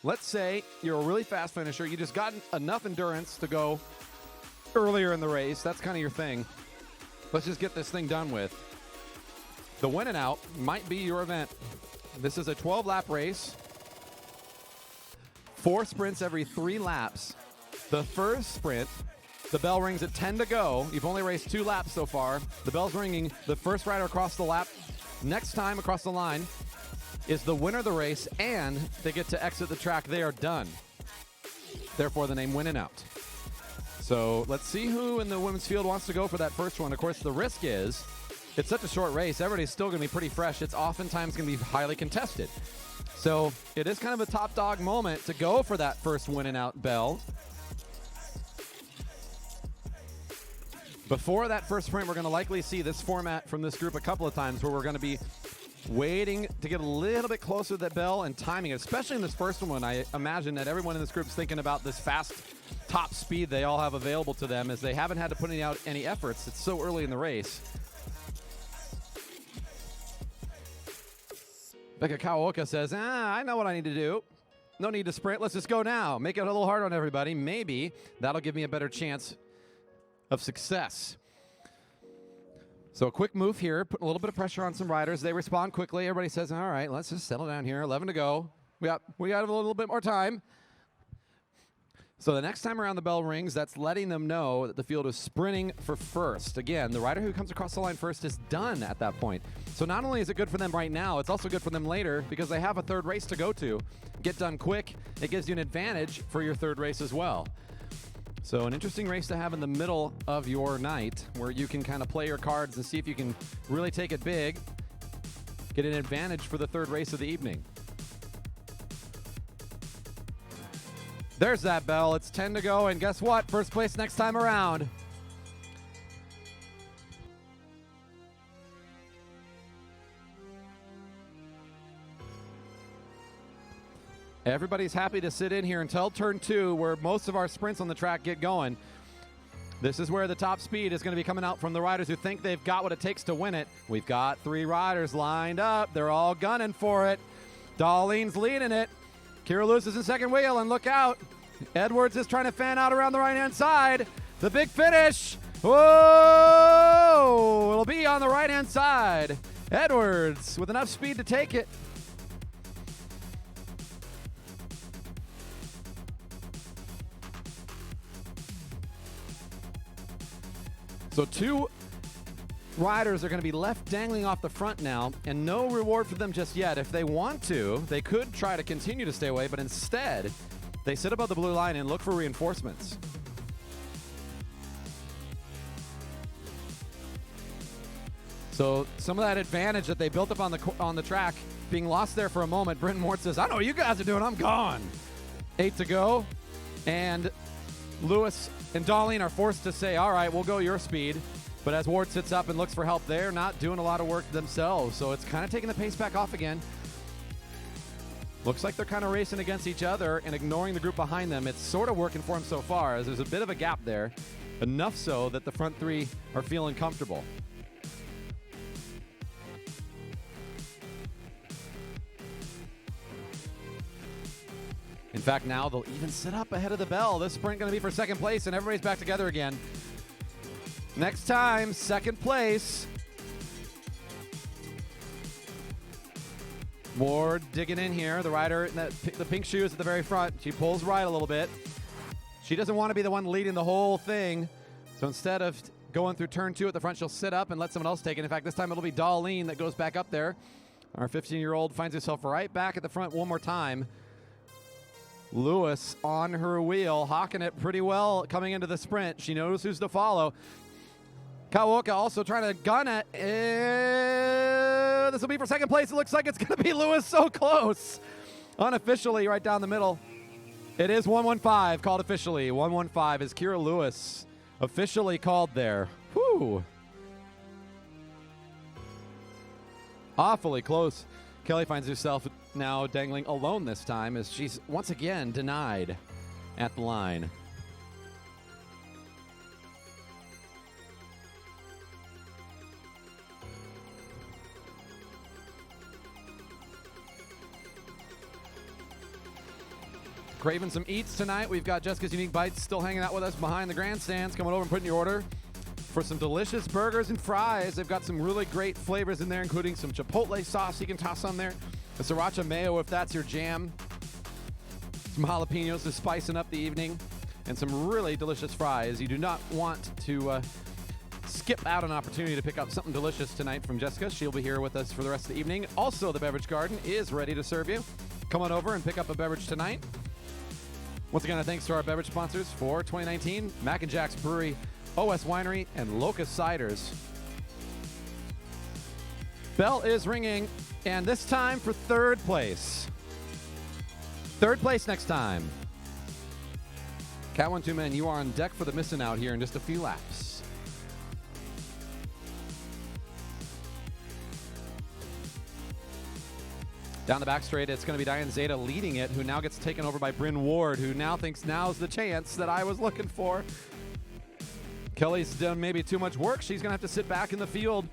let's say you're a really fast finisher. You just got enough endurance to go earlier in the race. That's kind of your thing. Let's just get this thing done with. The win and out might be your event. This is a 12-lap race. 4 sprints every 3 laps. The first sprint, the bell rings at 10 to go. You've only raced 2 laps so far. The bell's ringing. The first rider across the lap, next time across the line, is the winner of the race, and they get to exit the track. They are done. Therefore, the name Win and Out. So let's see who in the women's field wants to go for that first one. Of course, the risk is it's such a short race. Everybody's still going to be pretty fresh. It's oftentimes going to be highly contested. So it is kind of a top dog moment to go for that first Win and Out bell. Before that first sprint, we're going to likely see this format from this group a couple of times where we're going to be waiting to get a little bit closer to that bell and timing it, especially in this first one. I imagine that everyone in this group is thinking about this fast top speed they all have available to them as they haven't had to put out any efforts. It's so early in the race. Becca Kawaoka says, I know what I need to do. No need to sprint. Let's just go now. Make it a little hard on everybody. Maybe that'll give me a better chance of success. So a quick move here, put a little bit of pressure on some riders. They respond quickly. Everybody says, all right, let's just settle down here. 11 to go. We got a little bit more time. So the next time around the bell rings, that's letting them know that the field is sprinting for first. Again, the rider who comes across the line first is done at that point. So not only is it good for them right now, it's also good for them later because they have a third race to go to. Get done quick. It gives you an advantage for your third race as well. So an interesting race to have in the middle of your night where you can kind of play your cards and see if you can really take it big, get an advantage for the third race of the evening. There's that bell. It's 10 to go, and guess what? First place next time around. Everybody's happy to sit in here until turn 2, where most of our sprints on the track get going. This is where the top speed is going to be coming out from the riders who think they've got what it takes to win it. We've got 3 riders lined up. They're all gunning for it. Darlene's leading it. Kira Lewis is in second wheel, and look out. Edwards is trying to fan out around the right-hand side. The big finish. Whoa! It'll be on the right-hand side. Edwards with enough speed to take it. So 2 riders are going to be left dangling off the front now, and no reward for them just yet. If they want to, they could try to continue to stay away, but instead, they sit above the blue line and look for reinforcements. So some of that advantage that they built up on the track being lost there for a moment. Brenton Mort says, I know what you guys are doing. I'm gone. 8 to go, and Lewis and Darlene are forced to say, all right, we'll go your speed. But as Ward sits up and looks for help, they're not doing a lot of work themselves. So it's kind of taking the pace back off again. Looks like they're kind of racing against each other and ignoring the group behind them. It's sort of working for them so far, as there's a bit of a gap there. Enough so that the front 3 are feeling comfortable. In fact, now they'll even sit up ahead of the bell. This sprint going to be for second place, and everybody's back together again. Next time, second place. Ward digging in here. The rider in the pink shoes at the very front. She pulls right a little bit. She doesn't want to be the one leading the whole thing. So instead of going through turn 2 at the front, she'll sit up and let someone else take it. In fact, this time it'll be Darlene that goes back up there. Our 15-year-old finds herself right back at the front one more time. Lewis on her wheel, hawking it pretty well coming into the sprint. She knows who's to follow. Kawaoka also trying to gun it. This will be for second place. It looks like it's going to be Lewis, so close. Unofficially, right down the middle. It is 115 called officially. 115 is Kira Lewis officially called there. Whew. Awfully close. Kelly finds herself now dangling alone this time as she's once again denied at the line. Craving some eats tonight. We've got Jessica's Unique Bites still hanging out with us behind the grandstands. Coming over and putting your order for some delicious burgers and fries. They've got some really great flavors in there, including some chipotle sauce you can toss on there. A sriracha mayo if that's your jam. Some jalapenos to spicing up the evening. And some really delicious fries. You do not want to skip out an opportunity to pick up something delicious tonight from Jessica. She'll be here with us for the rest of the evening. Also, the Beverage Garden is ready to serve you. Come on over and pick up a beverage tonight. Once again, thanks to our beverage sponsors for 2019, Mac and Jack's Brewery, OS Winery, and Locust Ciders. Bell is ringing, and this time for third place. Third place next time. Cat 1, 2 Men, you are on deck for the missing out here in just a few laps. Down the back straight, it's going to be Diane Zeta leading it, who now gets taken over by Bryn Ward, who now thinks now's the chance that I was looking for. Kelly's done maybe too much work. She's going to have to sit back in the field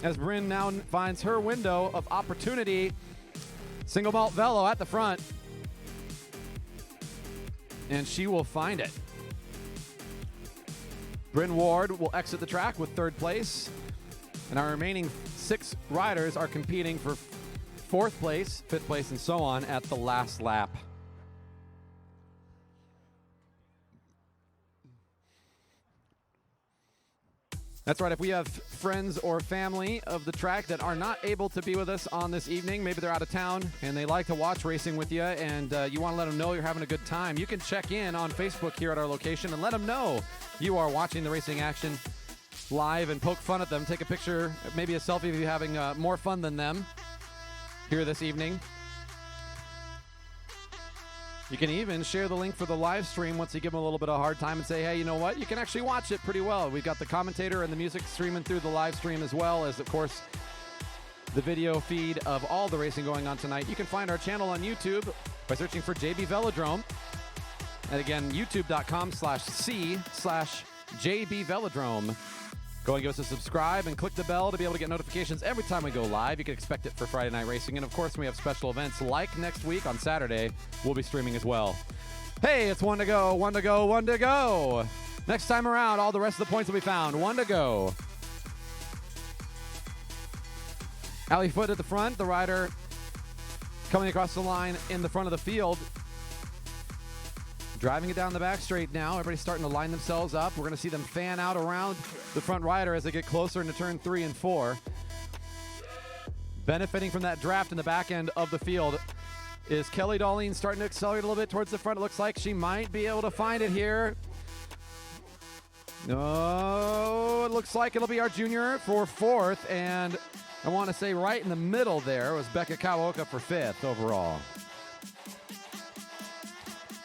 as Bryn now finds her window of opportunity. Single malt velo at the front. And she will find it. Bryn Ward will exit the track with third place. And our remaining 6 riders are competing for 4th place, 5th place, and so on at the last lap. That's right. If we have friends or family of the track that are not able to be with us on this evening, maybe they're out of town and they like to watch racing with you, and you want to let them know you're having a good time, you can check in on Facebook here at our location and let them know you are watching the racing action live and poke fun at them. Take a picture, maybe a selfie of you having more fun than them here this evening. You can even share the link for the live stream once you give them a little bit of a hard time and say, hey, you know what? You can actually watch it pretty well. We've got the commentator and the music streaming through the live stream, as well as, of course, the video feed of all the racing going on tonight. You can find our channel on YouTube by searching for JB Velodrome. And again, youtube.com/c/JB Velodrome. Go and give us a subscribe and click the bell to be able to get notifications every time we go live. You can expect it for Friday Night Racing. And, of course, we have special events like next week on Saturday. We'll be streaming as well. Hey, it's 1 to go, 1 to go, 1 to go. Next time around, all the rest of the points will be found. 1 to go. Allie Foote at the front, the rider coming across the line in the front of the field. Driving it down the back straight now. Everybody's starting to line themselves up. We're going to see them fan out around the front rider as they get closer into turn 3 and 4. Benefiting from that draft in the back end of the field is Kelly Darlene, starting to accelerate a little bit towards the front. It looks like she might be able to find it here. No, it looks like it'll be our junior for 4th. And I want to say right in the middle there was Becca Kawaoka for 5th overall.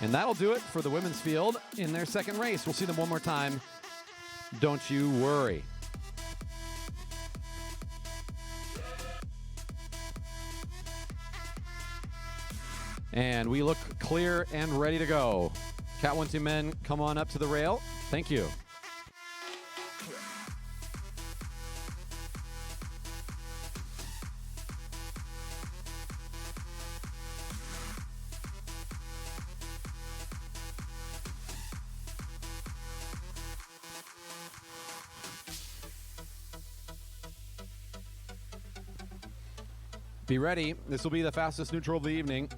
And that'll do it for the women's field in their second race. We'll see them one more time. Don't you worry. And we look clear and ready to go. Cat 1, 2 Men, come on up to the rail. Thank you. Be ready. This will be the fastest neutral of the evening.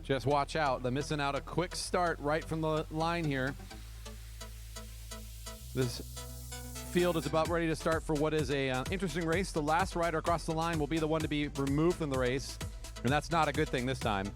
Just watch out. They're missing out a quick start right from the line here. This field is about ready to start for what is a interesting race. The last rider across the line will be the one to be removed from the race, and that's not a good thing this time.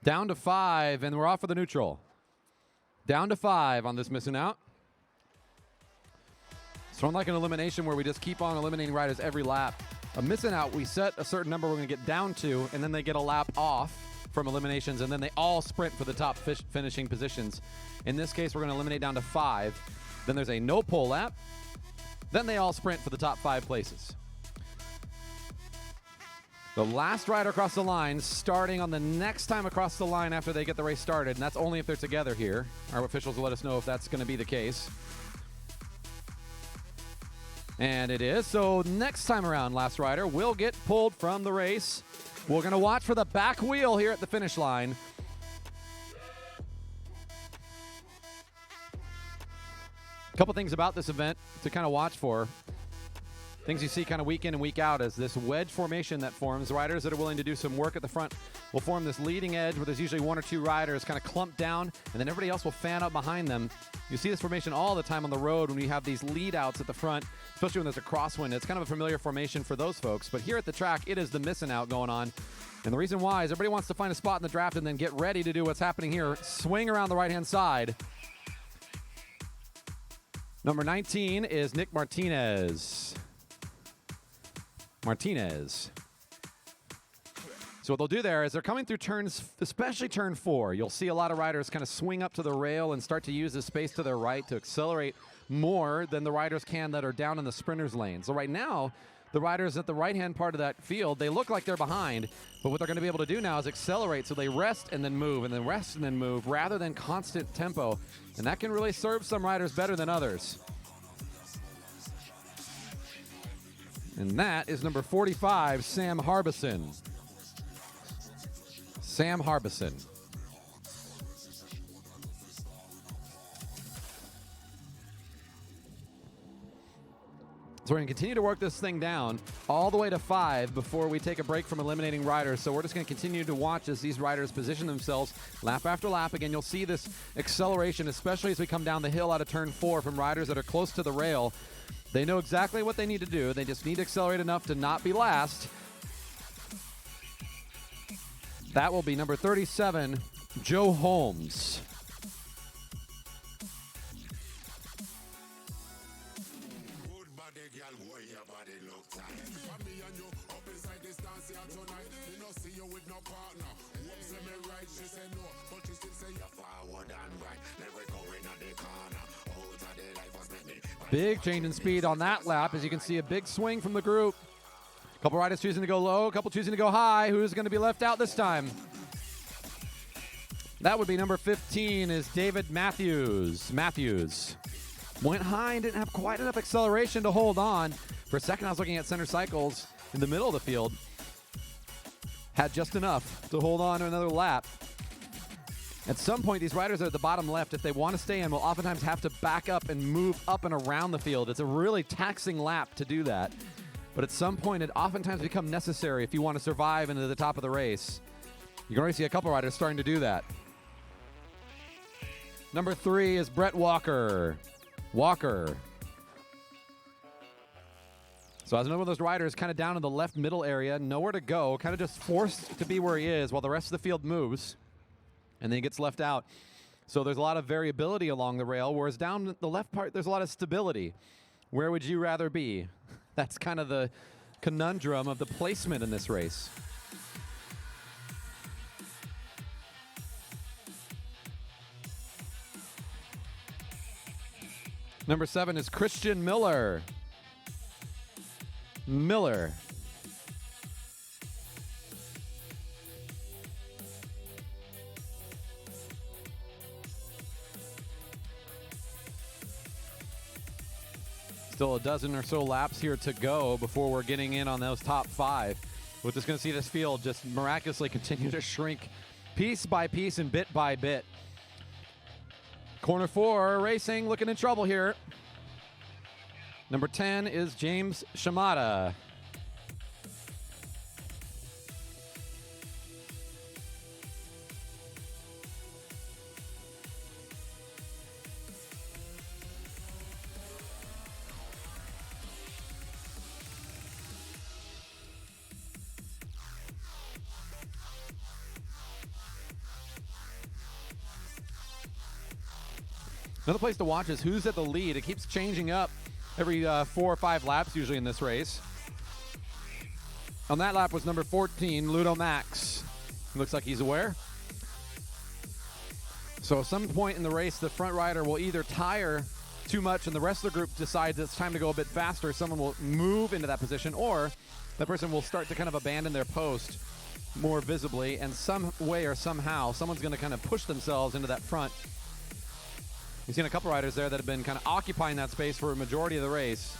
Down to 5, and we're off for the neutral. Down to 5 on this missing out. So unlike an elimination where we just keep on eliminating riders every lap, a missing out, we set a certain number we're going to get down to, and then they get a lap off from eliminations, and then they all sprint for the top finishing positions. In this case, we're going to eliminate down to 5. Then there's a no pole lap, Then they all sprint for the top 5 places. The last rider across the line starting on the next time across the line after they get the race started, and that's only if they're together here. Our officials will let us know if that's going to be the case. And it is. So next time around, last rider will get pulled from the race. We're going to watch for the back wheel here at the finish line. A couple things about this event to kind of watch for. Things you see kind of week in and week out is this wedge formation that forms. Riders that are willing to do some work at the front will form this leading edge where there's usually 1 or 2 riders kind of clumped down, and then everybody else will fan up behind them. You see this formation all the time on the road when you have these lead outs at the front, especially when there's a crosswind. It's kind of a familiar formation for those folks. But here at the track, it is the missing out going on. And the reason why is everybody wants to find a spot in the draft and then get ready to do what's happening here. Swing around the right-hand side. Number 19 is Nick Martinez. So what they'll do there is they're coming through turns, especially turn 4. You'll see a lot of riders kind of swing up to the rail and start to use the space to their right to accelerate more than the riders can that are down in the sprinters lane. So right now, the riders at the right-hand part of that field, they look like they're behind, but what they're going to be able to do now is accelerate, so they rest and then move, and then rest and then move, rather than constant tempo. And that can really serve some riders better than others. And that is number 45, Sam Harbison. Sam Harbison. So we're going to continue to work this thing down all the way to 5 before we take a break from eliminating riders. So we're just going to continue to watch as these riders position themselves lap after lap. Again, you'll see this acceleration, especially as we come down the hill out of turn 4 from riders that are close to the rail. They know exactly what they need to do. They just need to accelerate enough to not be last. That will be number 37, Joe Holmes. Big change in speed on that lap. As you can see, a big swing from the group. A couple riders choosing to go low, a couple choosing to go high. Who's going to be left out this time? That would be number 15 is David Matthews. Matthews went high and didn't have quite enough acceleration to hold on. For a second, I was looking at center cycles in the middle of the field. Had just enough to hold on to another lap. At some point, these riders are at the bottom left. If they want to stay in, will oftentimes have to back up and move up and around the field. It's a really taxing lap to do that. But at some point, it oftentimes becomes necessary if you want to survive into the top of the race. You can already see a couple riders starting to do that. Number 3 is Brett Walker. So as another of those riders kind of down in the left middle area, nowhere to go, kind of just forced to be where he is while the rest of the field moves. And then he gets left out. So there's a lot of variability along the rail, whereas down the left part, there's a lot of stability. Where would you rather be? That's kind of the conundrum of the placement in this race. Number 7 is Christian Miller. Still a dozen or so laps here to go before we're getting in on those top 5. We're just going to see this field just miraculously continue to shrink piece by piece and bit by bit. Corner 4 racing, looking in trouble here. Number 10 is James Shimada. Another place to watch is who's at the lead. It keeps changing up every 4 or 5 laps usually in this race. On that lap was number 14, Ludo Max. Looks like he's aware. So at some point in the race, the front rider will either tire too much and the rest of the group decides it's time to go a bit faster, someone will move into that position, or that person will start to kind of abandon their post more visibly, and some way or somehow, someone's going to kind of push themselves into that front. You've seen a couple riders there that have been kind of occupying that space for a majority of the race.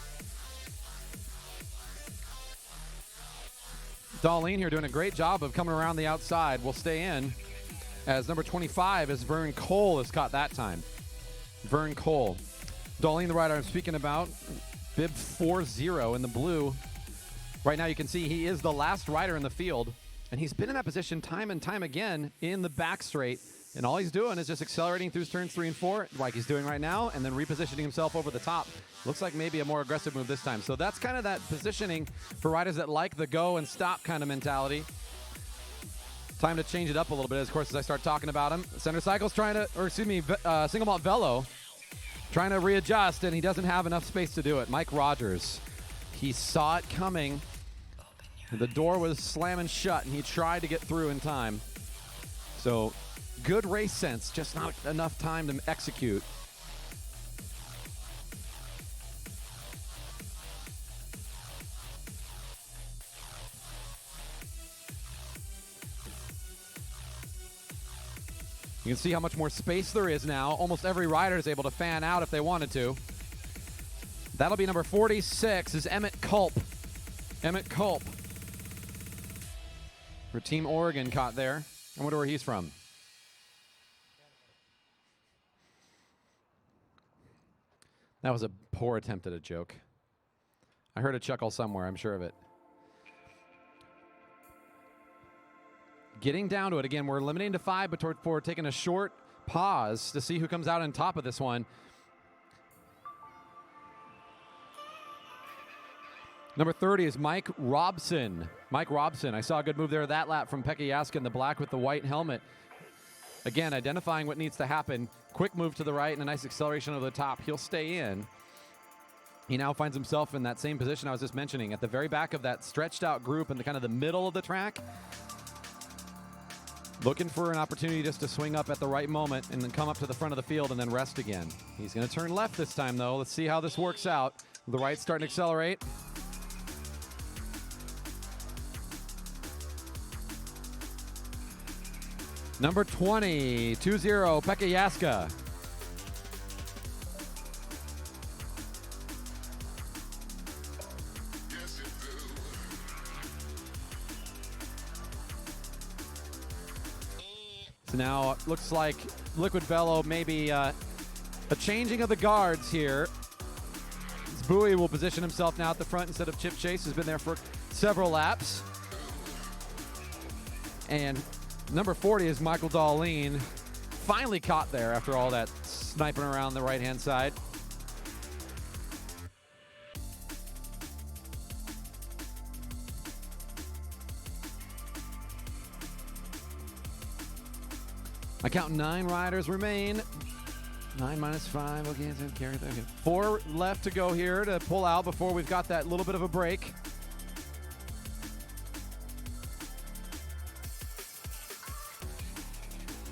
Darlene here doing a great job of coming around the outside. Will stay in as number 25 is Vern Cole is caught that time. Vern Cole. Darlene, the rider I'm speaking about, bib 4-0 in the blue. Right now you can see he is the last rider in the field, and he's been in that position time and time again in the back straight. And all he's doing is just accelerating through turns 3 and 4, like he's doing right now, and then repositioning himself over the top. Looks like maybe a more aggressive move this time. So that's kind of that positioning for riders that like the go and stop kind of mentality. Time to change it up a little bit, of course, as I start talking about him. Center Cycle's trying to, or excuse me, Single Malt Velo, trying to readjust, and he doesn't have enough space to do it. Mike Rogers, he saw it coming. The door was slamming shut, and he tried to get through in time. So good race sense, just not enough time to execute. You can see how much more space there is now. Almost every rider is able to fan out if they wanted to. That'll be number 46 is Emmett Culp. Emmett Culp. For Team Oregon caught there. I wonder where he's from. That was a poor attempt at a joke. I heard a chuckle somewhere, I'm sure of it. Getting down to it again, we're limiting to 5, but we're taking a short pause to see who comes out on top of this one. Number 30 is Mike Robson. Mike Robson. I saw a good move there that lap from Pekka Jaska in the black with the white helmet. Again, identifying what needs to happen. Quick move to the right and a nice acceleration over the top. He'll stay in. He now finds himself in that same position I was just mentioning, at the very back of that stretched out group in the kind of the middle of the track. Looking for an opportunity just to swing up at the right moment and then come up to the front of the field and then rest again. He's going to turn left this time, though. Let's see how this works out. The right's starting to accelerate. Number 20, 2-0, Pekka Jaska. So now it looks like Liquid Velo maybe a changing of the guards here. Bowie will position himself now at the front instead of Chip Chase, who's been there for several laps. And number 40 is Michael Darlene. Finally caught there after all that sniping around the right-hand side. I count 9 riders remain. 9 minus 5. Okay, so carry that. Okay. 4 left to go here to pull out before we've got that little bit of a break.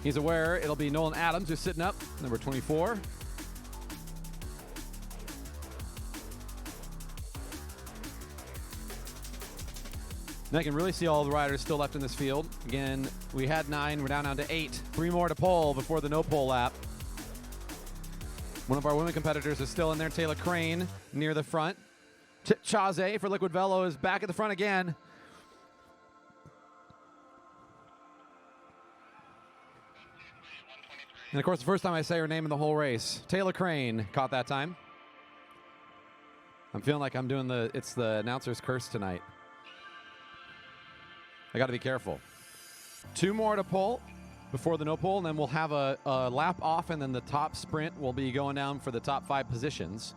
He's aware it'll be Nolan Adams who's sitting up, number 24. Now you can really see all the riders still left in this field. Again, we had 9, we're down to 8. 3 more to pole before the no-pole lap. One of our women competitors is still in there, Taylor Crane, near the front. Chaze for Liquid Velo is back at the front again. And of course, the first time I say her name in the whole race, Taylor Crane caught that time. I'm feeling like I'm doing it's the announcer's curse tonight. I got to be careful. 2 more to pull before the no pole, and then we'll have a lap off, and then the top sprint will be going down for the top 5 positions.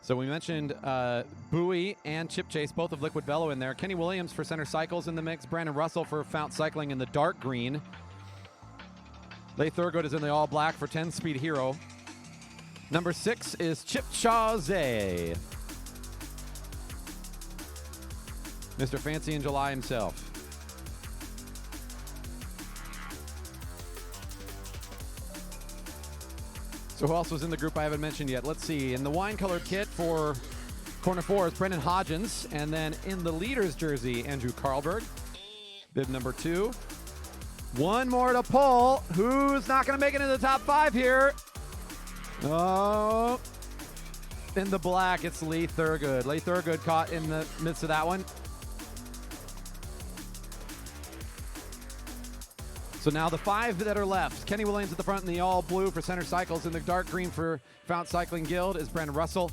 So we mentioned Bowie and Chip Chase, both of Liquid Velo in there. Kenny Williams for Center Cycles in the mix. Brandon Russell for Fount Cycling in the dark green. Leigh Thurgood is in the all black for 10 Speed Hero. Number 6 is Chip Chaze. Mr. Fancy in July himself. So who else was in the group I haven't mentioned yet? Let's see. In the wine-colored kit for corner 4 is Brendan Hodgins. And then in the leader's jersey, Andrew Karlberg. Bib number 2. One more to pull. Who's not going to make it into the top 5 here? Oh. In the black, it's Lee Thurgood. Lee Thurgood caught in the midst of that one. So now the 5 that are left. Kenny Williams at the front in the all blue for Center Cycles. In the dark green for Fount Cycling Guild is Brandon Russell.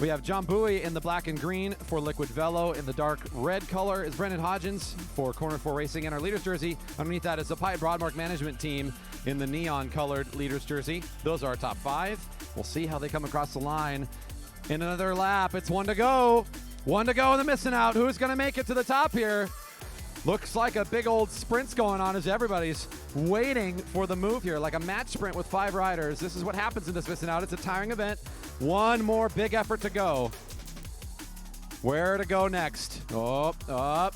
We have John Bowie in the black and green for Liquid Velo. In the dark red color is Brendan Hodgins for Corner 4 Racing. And our leader's jersey, underneath that is the Pie Broadmark Management Team in the neon colored leader's jersey. Those are our top 5. We'll see how they come across the line in another lap. It's 1 to go. 1 to go in the missing out. Who's going to make it to the top here? Looks like a big old sprint's going on as everybody's waiting for the move here, like a match sprint with 5 riders. This is what happens in this missing out. It's a tiring event. One more big effort to go. Where to go next? Up.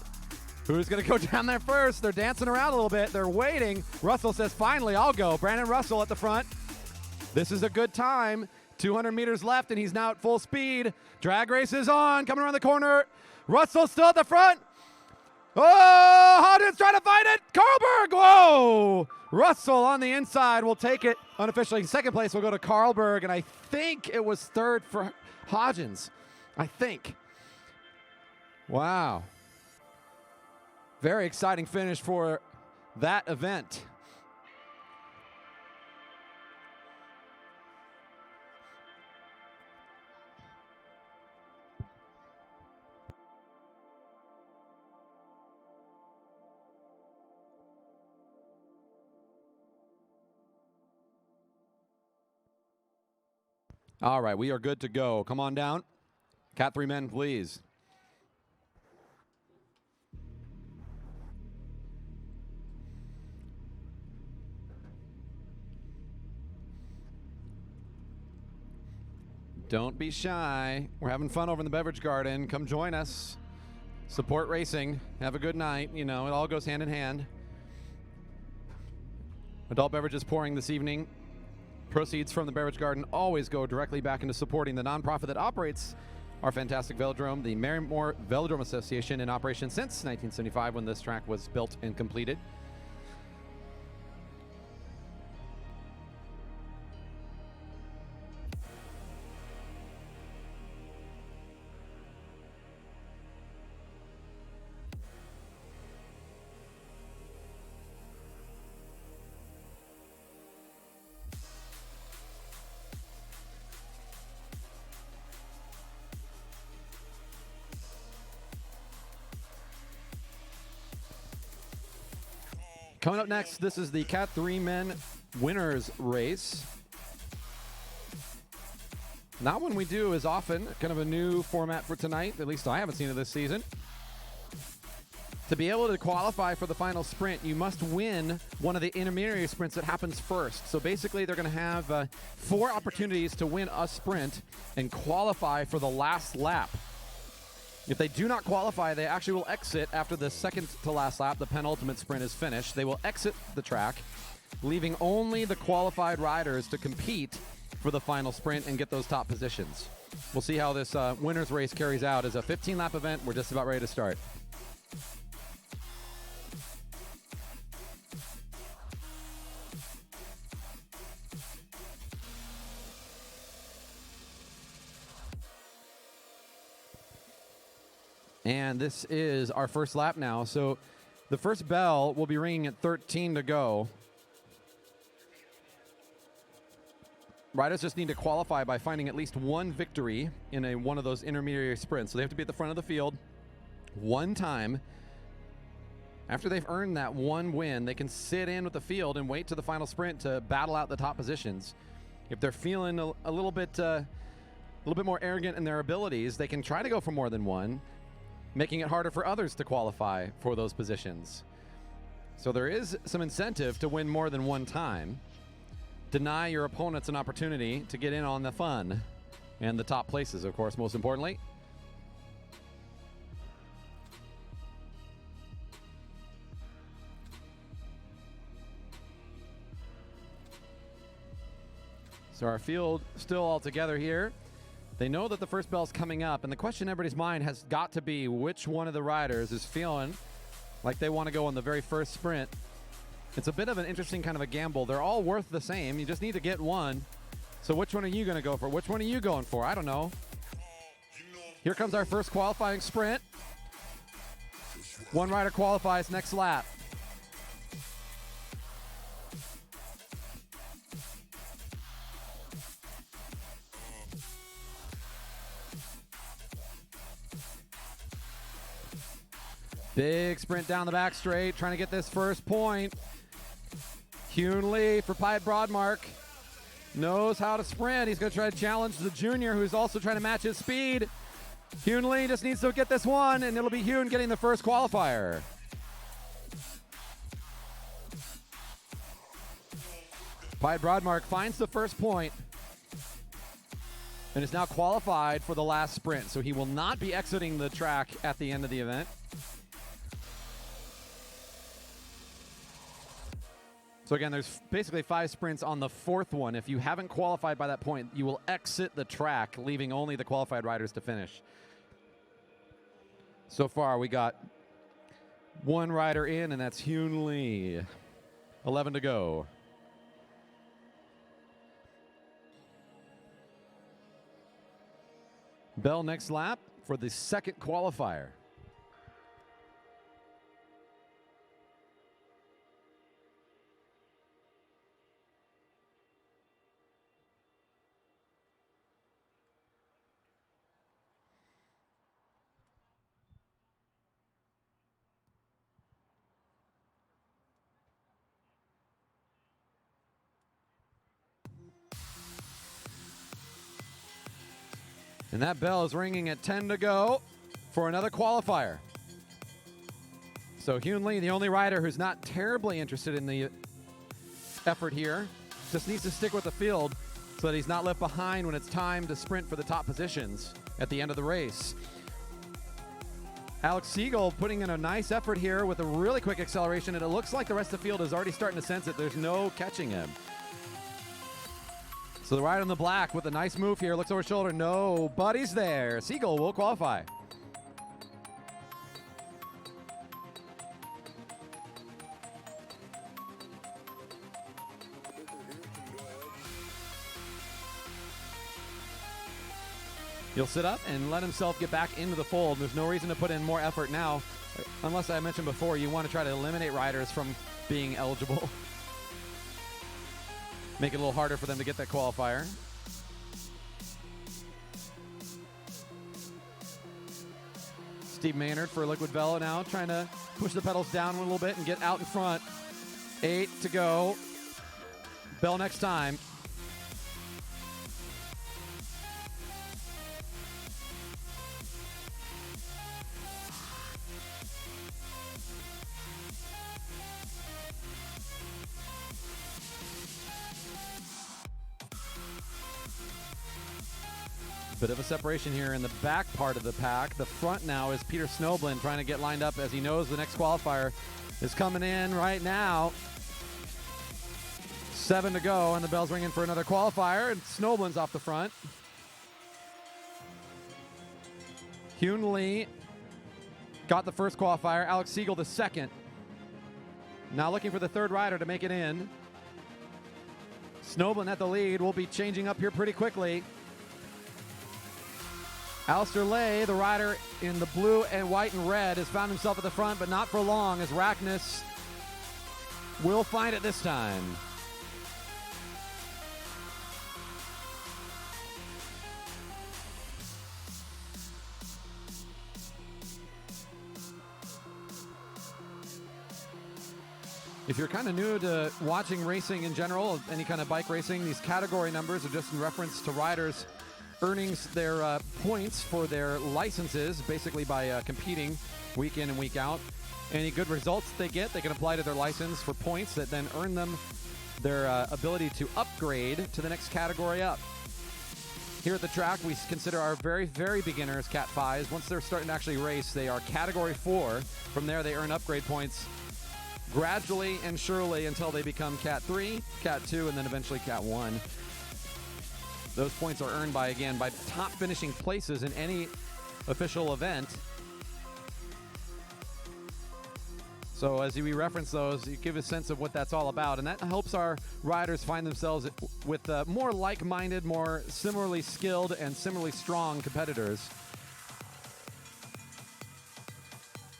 Who's going to go down there first? They're dancing around a little bit. They're waiting. Russell says, finally, I'll go. Brandon Russell at the front. This is a good time. 200 meters left, and he's now at full speed. Drag race is on, coming around the corner. Russell still at the front. Oh, Hodgins trying to find it. Karlberg, whoa. Russell on the inside will take it unofficially. Second place will go to Karlberg, and I think it was third for Hodgins. I think. Wow. Very exciting finish for that event. All right, we are good to go. Come on down. Cat 3 men, please. Don't be shy. We're having fun over in the beverage garden. Come join us. Support racing. Have a good night. You know, it all goes hand in hand. Adult beverages pouring this evening. Proceeds from the beverage garden always go directly back into supporting the nonprofit that operates our fantastic velodrome, the Merrimore Velodrome Association, in operation since 1975 when this track was built and completed. Coming up next, this is the Cat 3 men winners race. Not one we do as often, kind of a new format for tonight, at least I haven't seen it this season. To be able to qualify for the final sprint, you must win one of the intermediary sprints that happens first. So basically, they're going to have 4 opportunities to win a sprint and qualify for the last lap. If they do not qualify, they actually will exit after the second to last lap. The penultimate sprint is finished. They will exit the track, leaving only the qualified riders to compete for the final sprint and get those top positions. We'll see how this winner's race carries out. As a 15-lap event, we're just about ready to start. And this is our first lap now. So the first bell will be ringing at 13 to go. Riders just need to qualify by finding at least one victory in one of those intermediary sprints. So they have to be at the front of the field one time. After they've earned that one win, they can sit in with the field and wait to the final sprint to battle out the top positions. If they're feeling a little bit more arrogant in their abilities, they can try to go for more than one, making it harder for others to qualify for those positions. So there is some incentive to win more than one time. Deny your opponents an opportunity to get in on the fun and the top places, of course, most importantly. So our field still all together here. They know that the first bell's coming up, and the question in everybody's mind has got to be which one of the riders is feeling like they want to go on the very first sprint. It's a bit of an interesting kind of a gamble. They're all worth the same. You just need to get one. So which one are you going to go for? Which one are you going for? I don't know. Here comes our first qualifying sprint. One rider qualifies next lap. Big sprint down the back straight, trying to get this first point. Hyun Lee for Pied Broadmark. Knows how to sprint. He's going to try to challenge the junior, who's also trying to match his speed. Hyun Lee just needs to get this one, and it'll be Hyun getting the first qualifier. Pied Broadmark finds the first point and is now qualified for the last sprint, so he will not be exiting the track at the end of the event. So again, there's basically 5 sprints on the 4th one. If you haven't qualified by that point, you will exit the track, leaving only the qualified riders to finish. So far, we got 1 rider in, and that's Hyun Lee. 11 to go. Bell next lap for the second qualifier. And that bell is ringing at 10 to go for another qualifier. So Hyun Lee, the only rider who's not terribly interested in the effort here, just needs to stick with the field so that he's not left behind when it's time to sprint for the top positions at the end of the race. Alex Siegel putting in a nice effort here with a really quick acceleration, and it looks like the rest of the field is already starting to sense it. There's no catching him. So the rider in the black with a nice move here, looks over his shoulder. Nobody's there. Siegel will qualify. He'll sit up and let himself get back into the fold. There's no reason to put in more effort now, unless I mentioned before, you want to try to eliminate riders from being eligible. Make it a little harder for them to get that qualifier. Steve Maynard for Liquid Velo now, trying to push the pedals down a little bit and get out in front. 8 to go. Bell next time. Bit of a separation here in the back part of the pack. The front now is Peter Snoblin trying to get lined up as he knows the next qualifier is coming in right now. 7 to go, and the bell's ringing for another qualifier, and Snoblin's off the front. Hyun Lee got the first qualifier. Alex Siegel the second. Now looking for the third rider to make it in. Snoblin at the lead. Will be changing up here pretty quickly. Alistair Lay, the rider in the blue and white and red, has found himself at the front, but not for long, as Rackness will find it this time. If you're kind of new to watching racing in general, any kind of bike racing, these category numbers are just in reference to riders earning their points for their licenses, basically by competing week in and week out. Any good results they get, they can apply to their license for points that then earn them their ability to upgrade to the next category up. Here at the track, we consider our very, very beginners Cat 5s. Once they're starting to actually race, they are Category 4. From there, they earn upgrade points gradually and surely until they become Cat 3, Cat 2, and then eventually Cat 1. Those points are earned by top finishing places in any official event. So as we reference those, you give a sense of what that's all about, and that helps our riders find themselves with more like-minded, more similarly skilled, and similarly strong competitors.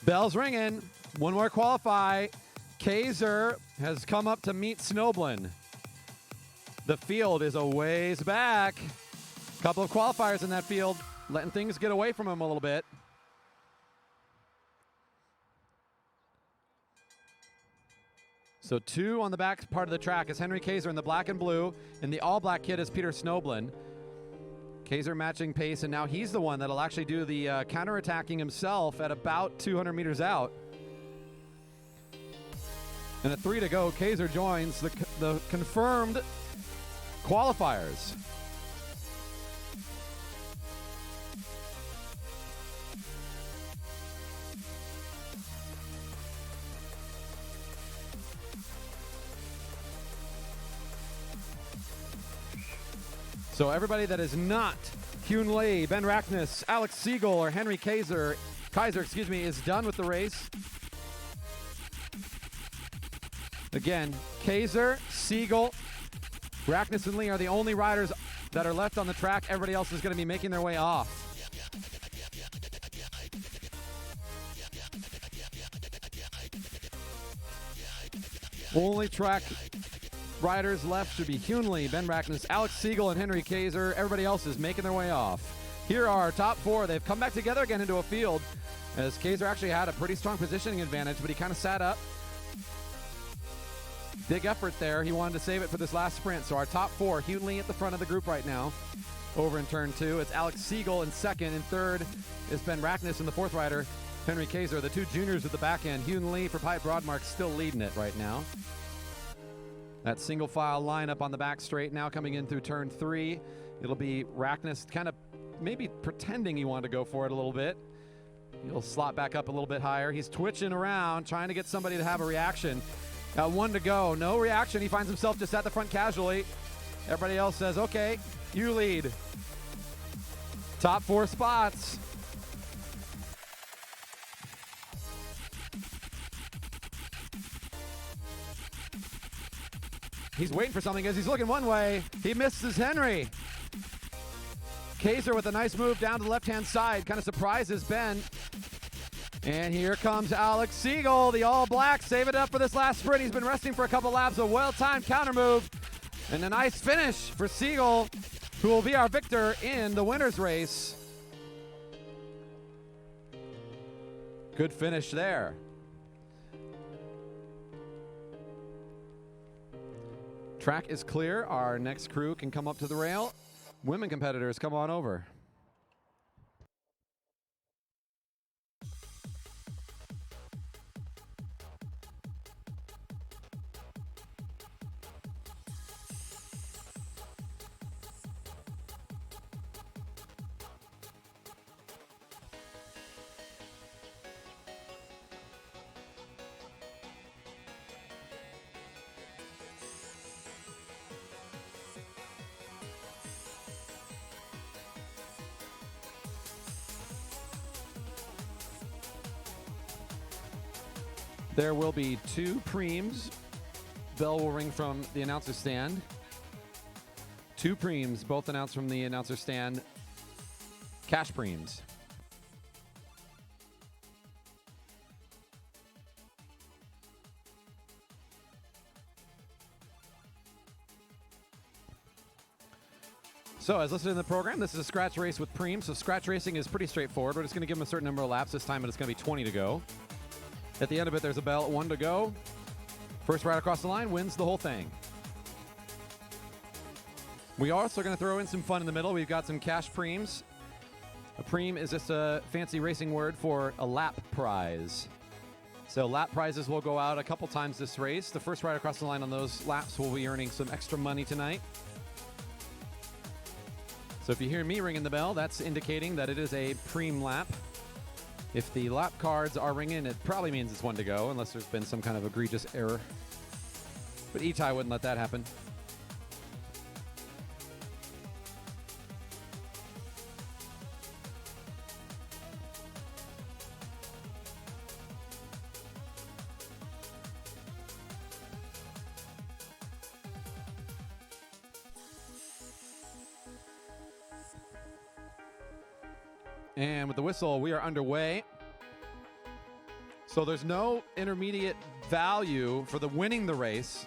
Bell's ringing. One more qualify. Kaiser has come up to meet Snoblin. The field is a ways back. Couple of qualifiers in that field, letting things get away from him a little bit. So 2 on the back part of the track is Henry Kaiser in the black and blue, and the all-black kid is Peter Snoblin. Kaiser matching pace, and now he's the one that'll actually do the counterattacking himself at about 200 meters out. And at 3 to go, Kaiser joins the confirmed qualifiers. So everybody that is not Hyun Lee, Ben Rackness, Alex Siegel, or Henry Kaiser, is done with the race. Again, Kaiser, Siegel, Rackness, and Lee are the only riders that are left on the track. Everybody else is going to be making their way off. Only track riders left should be Hyun Lee, Ben Rackness, Alex Siegel, and Henry Kaiser. Everybody else is making their way off. Here are our top 4. They've come back together again into a field, as Kaiser actually had a pretty strong positioning advantage, but he kind of sat up. Big effort there. He wanted to save it for this last sprint. So our top 4, Hyun Lee at the front of the group right now. Over in turn 2, it's Alex Siegel in second. In third is Ben Rackness, and the 4th rider, Henry Kaiser. The 2 juniors at the back end. Hyun Lee for Pipe Broadmark still leading it right now. That single file lineup on the back straight now coming in through turn 3. It'll be Rackness kind of maybe pretending he wanted to go for it a little bit. He'll slot back up a little bit higher. He's twitching around, trying to get somebody to have a reaction. Got 1 to go. No reaction. He finds himself just at the front casually. Everybody else says, okay, you lead. Top 4 spots. He's waiting for something as he's looking one way. He misses Henry. Kaiser with a nice move down to the left-hand side. Kind of surprises Ben. And here comes Alex Siegel, the all-black. Save it up for this last sprint. He's been resting for a couple laps. A well-timed counter move. And a nice finish for Siegel, who will be our victor in the winner's race. Good finish there. Track is clear. Our next crew can come up to the rail. Women competitors, come on over. There will be 2 preems. Bell will ring from the announcer stand. 2 preems, both announced from the announcer stand. Cash preems. So, as listed in the program, this is a scratch race with preems. So, scratch racing is pretty straightforward. We're just going to give them a certain number of laps this time, but it's going to be 20 to go. At the end of it, there's a bell at 1 to go. First rider across the line wins the whole thing. We are also going to throw in some fun in the middle. We've got some cash preems. A preem is just a fancy racing word for a lap prize. So lap prizes will go out a couple times this race. The first rider across the line on those laps will be earning some extra money tonight. So if you hear me ringing the bell, that's indicating that it is a preem lap. If the lap cards are ringing, it probably means it's 1 to go, unless there's been some kind of egregious error. But Itai wouldn't let that happen. And with the whistle, we are underway. So there's no intermediate value for the winning the race.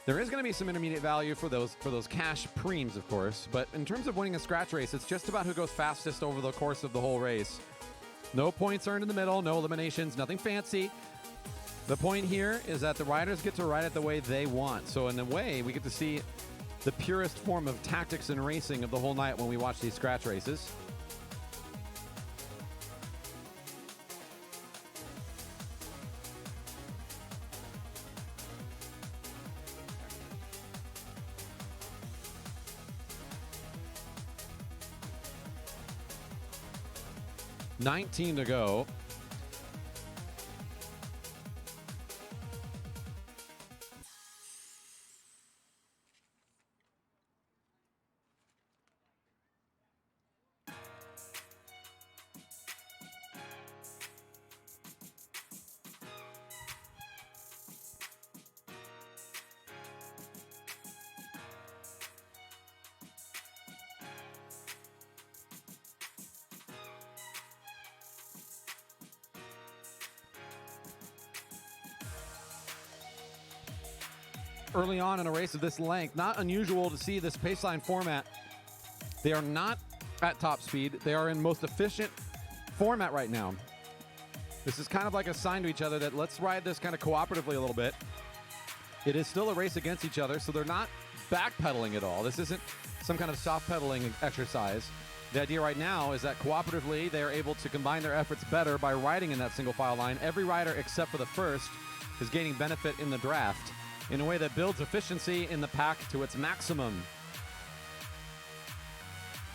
There is going to be some intermediate value for those cash preems, of course. But in terms of winning a scratch race, it's just about who goes fastest over the course of the whole race. No points earned in the middle, no eliminations, nothing fancy. The point here is that the riders get to ride it the way they want. So in a way, we get to see the purest form of tactics and racing of the whole night when we watch these scratch races. $19 to go. Early on in a race of this length, not unusual to see this paceline format. They are not at top speed. They are in most efficient format right now. This is kind of like a sign to each other that let's ride this kind of cooperatively a little bit. It is still a race against each other, so they're not backpedaling at all. This isn't some kind of soft pedaling exercise. The idea right now is that cooperatively they are able to combine their efforts better by riding in that single file line. Every rider except for the first is gaining benefit in the draft in a way that builds efficiency in the pack to its maximum.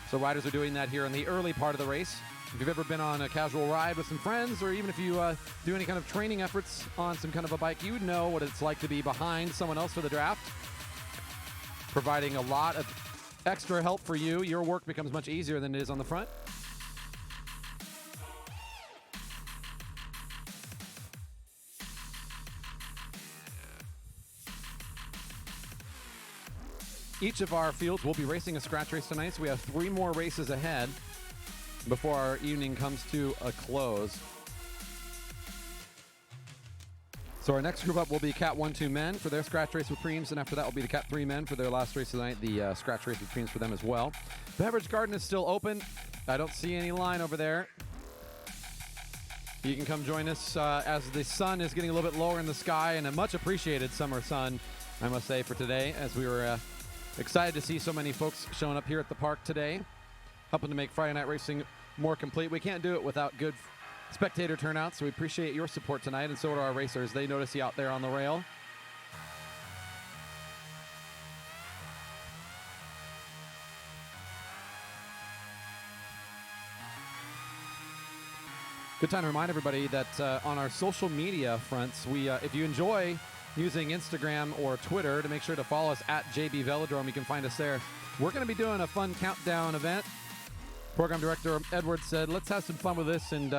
So riders are doing that here in the early part of the race. If you've ever been on a casual ride with some friends, or even if you do any kind of training efforts on some kind of a bike, you know what it's like to be behind someone else for the draft, providing a lot of extra help for you. Your work becomes much easier than it is on the front. Each of our fields will be racing a scratch race tonight, so we have 3 more races ahead before our evening comes to a close. So our next group up will be Cat 1-2 men for their scratch race with preems, and after that will be the Cat 3 men for their last race of the night, the scratch race with preems for them as well. Beverage garden is still open. I don't see any line over there. You can come join us as the sun is getting a little bit lower in the sky, and a much appreciated summer sun, I must say, for today, as we were excited to see so many folks showing up here at the park today, helping to make Friday night racing more complete. We can't do it without good spectator turnout, so we appreciate your support tonight, and so do our racers. They notice you out there on the rail. Good time to remind everybody that on our social media fronts, we if you enjoy using Instagram or Twitter, to make sure to follow us at JB Velodrome. You can find us there. We're going to be doing a fun countdown event. Program Director Edwards said, let's have some fun with this and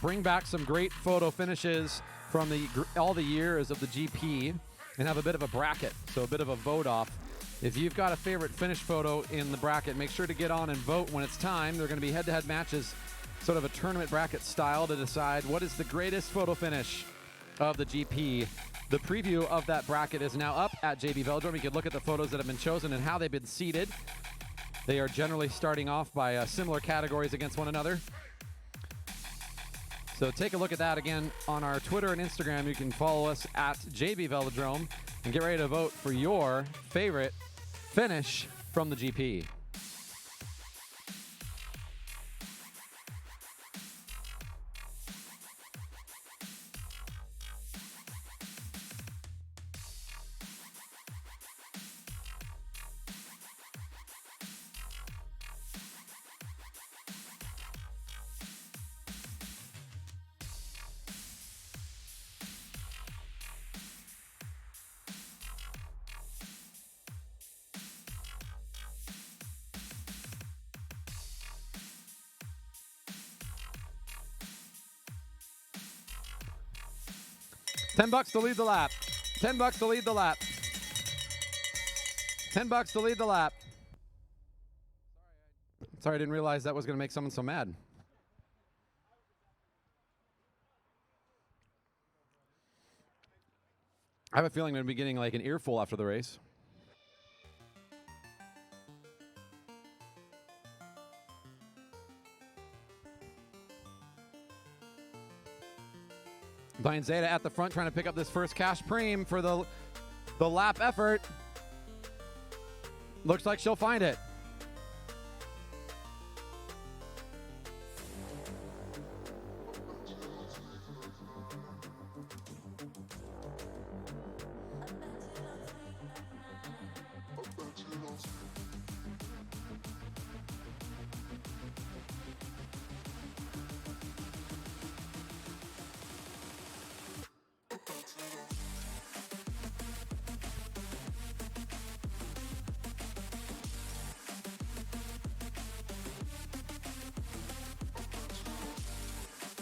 bring back some great photo finishes from all the years of the GP and have a bit of a bracket, so a bit of a vote off. If you've got a favorite finish photo in the bracket, make sure to get on and vote when it's time. There are going to be head-to-head matches, sort of a tournament bracket style, to decide what is the greatest photo finish of the GP. The preview of that bracket is now up at JB Velodrome. You can look at the photos that have been chosen and how they've been seeded. They are generally starting off by similar categories against one another. So take a look at that again on our Twitter and Instagram. You can follow us at JB Velodrome and get ready to vote for your favorite finish from the GP. $10 to lead the lap. $10 to lead the lap. $10 to lead the lap. Sorry, I didn't realize that was going to make someone so mad. I have a feeling I'm going to be getting like an earful after the race. Diane Zeta at the front trying to pick up this first cash preem for the lap effort. Looks like she'll find it.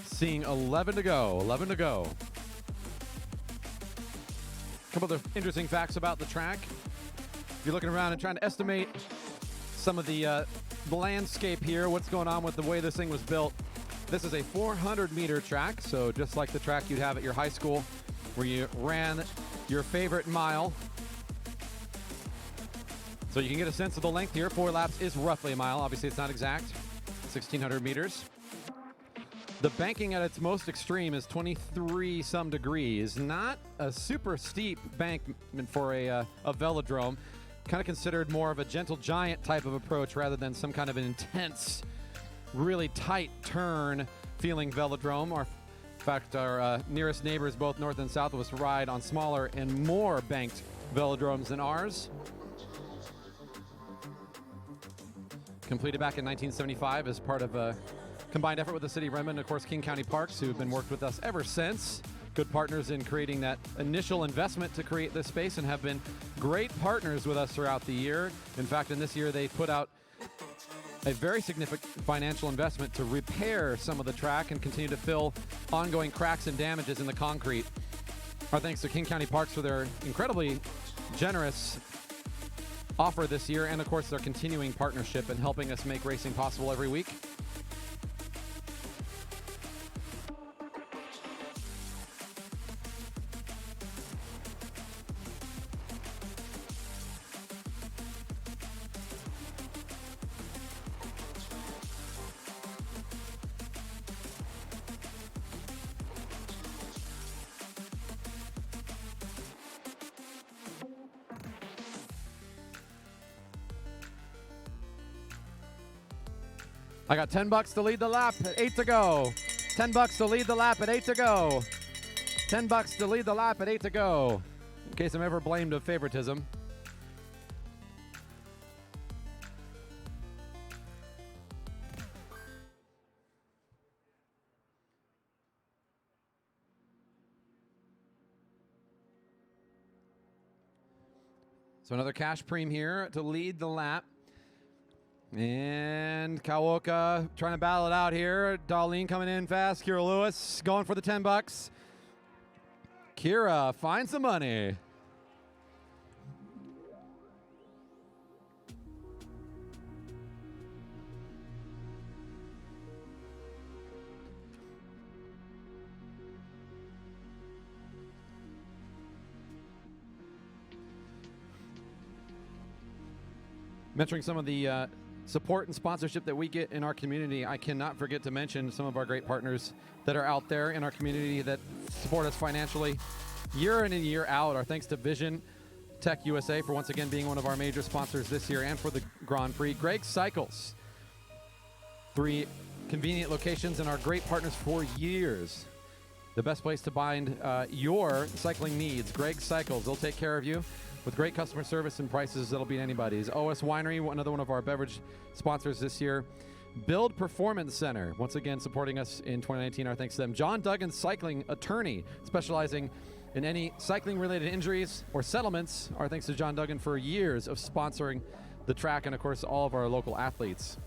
Seeing 11 to go, 11 to go. A couple of interesting facts about the track. If you're looking around and trying to estimate some of the landscape here, what's going on with the way this thing was built. This is a 400-meter track, so just like the track you'd have at your high school where you ran your favorite mile. So you can get a sense of the length here. 4 laps is roughly a mile. Obviously, it's not exact. 1,600 meters. The banking at its most extreme is 23 some degrees. Not a super steep bankment for a velodrome. Kind of considered more of a gentle giant type of approach rather than some kind of an intense, really tight turn feeling velodrome. In fact, our nearest neighbors, both north and south of us, ride on smaller and more banked velodromes than ours. Completed back in 1975 as part of a combined effort with the city of Redmond and, of course, King County Parks, who've been worked with us ever since. Good partners in creating that initial investment to create this space and have been great partners with us throughout the year. In fact, in this year, they put out a very significant financial investment to repair some of the track and continue to fill ongoing cracks and damages in the concrete. Our thanks to King County Parks for their incredibly generous offer this year and, of course, their continuing partnership in helping us make racing possible every week. I got $10 to lead the lap at 8 to go. $10 to lead the lap at 8 to go. $10 to lead the lap at 8 to go. In case I'm ever blamed of favoritism. So another cash preem here to lead the lap. And Kawoka trying to battle it out here. Darlene coming in fast. Kira Lewis going for the $10. Kira finds the money. Mentioning some of the support and sponsorship that we get in our community, I cannot forget to mention some of our great partners that are out there in our community that support us financially year in and year out. Our thanks to Vision Tech USA for once again being one of our major sponsors this year and for the Grand Prix. Greg Cycles, 3 convenient locations and our great partners for years. The best place to bind your cycling needs. Greg Cycles, they'll take care of you with great customer service and prices that'll beat anybody's. OS Winery, another one of our beverage sponsors this year. Build Performance Center, once again supporting us in 2019. Our thanks to them. John Duggan Cycling Attorney, specializing in any cycling-related injuries or settlements. Our thanks to John Duggan for years of sponsoring the track and, of course, all of our local athletes.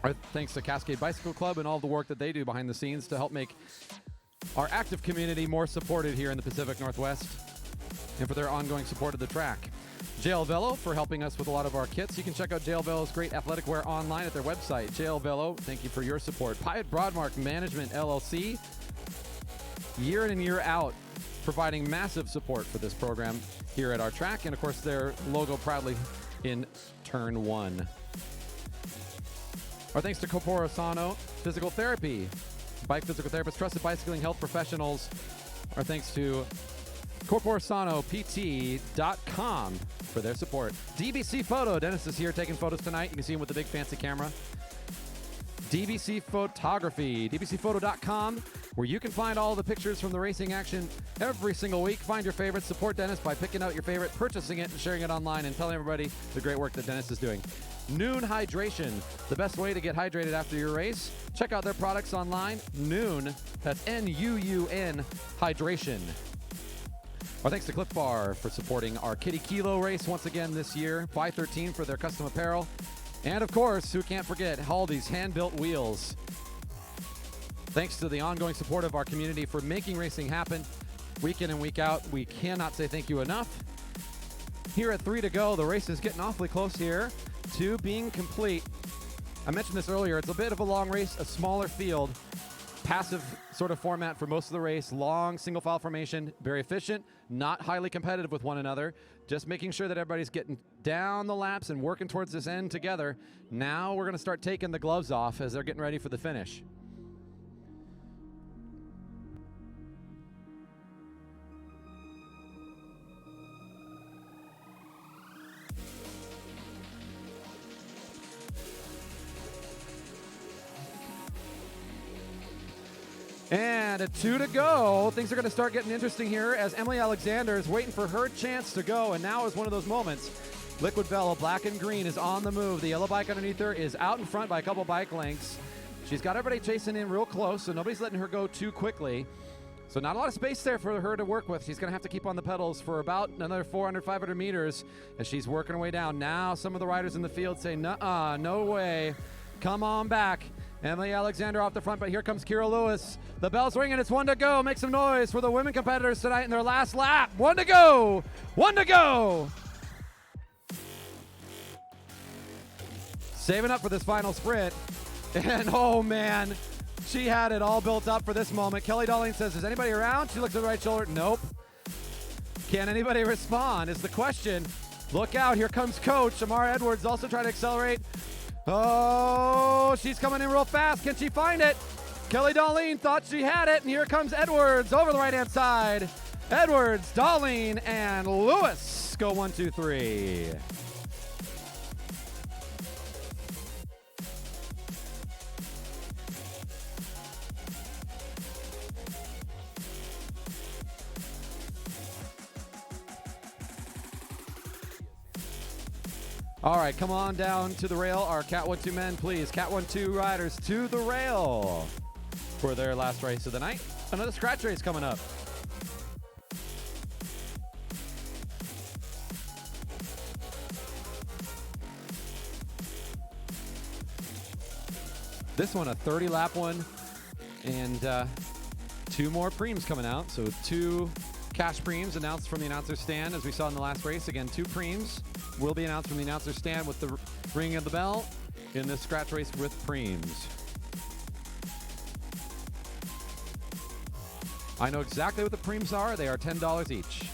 Our thanks to Cascade Bicycle Club and all the work that they do behind the scenes to help make our active community more supported here in the Pacific Northwest, and for their ongoing support of the track. JL Velo for helping us with a lot of our kits. You can check out JL Velo's great athletic wear online at their website. JL Velo, thank you for your support. Pyatt Broadmark Management LLC, year in and year out, providing massive support for this program here at our track. And of course, their logo proudly in turn 1. Our thanks to Corpora Sano Physical Therapy, bike physical therapists, trusted bicycling health professionals. Our thanks to CorporosanoPT.com for their support. DBC Photo, Dennis is here taking photos tonight. You can see him with the big fancy camera. DBC Photography, DBCPhoto.com, where you can find all the pictures from the racing action every single week. Find your favorites, support Dennis by picking out your favorite, purchasing it, and sharing it online, and telling everybody the great work that Dennis is doing. Noon Hydration, the best way to get hydrated after your race. Check out their products online. Noon, that's N-U-U-N, Hydration. Our thanks to Cliff Bar for supporting our Kitty Kilo race once again this year. 513 for their custom apparel. And of course, who can't forget, Haldy's hand-built wheels. Thanks to the ongoing support of our community for making racing happen week in and week out. We cannot say thank you enough. Here at 3 to go, the race is getting awfully close here to being complete. I mentioned this earlier, it's a bit of a long race, a smaller field, passive sort of format for most of the race, long single file formation, very efficient, not highly competitive with one another, just making sure that everybody's getting down the laps and working towards this end together. Now we're going to start taking the gloves off as they're getting ready for the finish. And at 2 to go, things are going to start getting interesting here as Emily Alexander is waiting for her chance to go, and now is one of those moments. Liquid Velo, black and green, is on the move. The yellow bike underneath her is out in front by a couple bike lengths. She's got everybody chasing in real close, so nobody's letting her go too quickly. So not a lot of space there for her to work with. She's going to have to keep on the pedals for about another 400, 500 meters as she's working her way down. Now some of the riders in the field say, nuh-uh, no way. Come on back. Emily Alexander off the front, but here comes Kira Lewis. The bell's ringing, it's 1 to go. Make some noise for the women competitors tonight in their last lap. 1 to go, 1 to go. Saving up for this final sprint. And oh man, she had it all built up for this moment. Kelly Darlene says, is anybody around? She looks at the right shoulder, nope. Can anybody respond is the question. Look out, here comes Coach. Amara Edwards also trying to accelerate. Oh, she's coming in real fast. Can she find it? Kelly Darlene thought she had it, and here comes Edwards over the right-hand side. Edwards, Darlene, and Lewis go 1, 2, 3. All right, come on down to the rail. Our Cat 1-2 men, please. Cat 1-2 riders to the rail for their last race of the night. Another scratch race coming up. This one, a 30-lap one, and 2 more preems coming out. So 2 cash preems announced from the announcer stand, as we saw in the last race. Again, 2 preems will be announced from the announcer stand with the ringing of the bell in this scratch race with preems. I know exactly what the preems are. They are $10 each.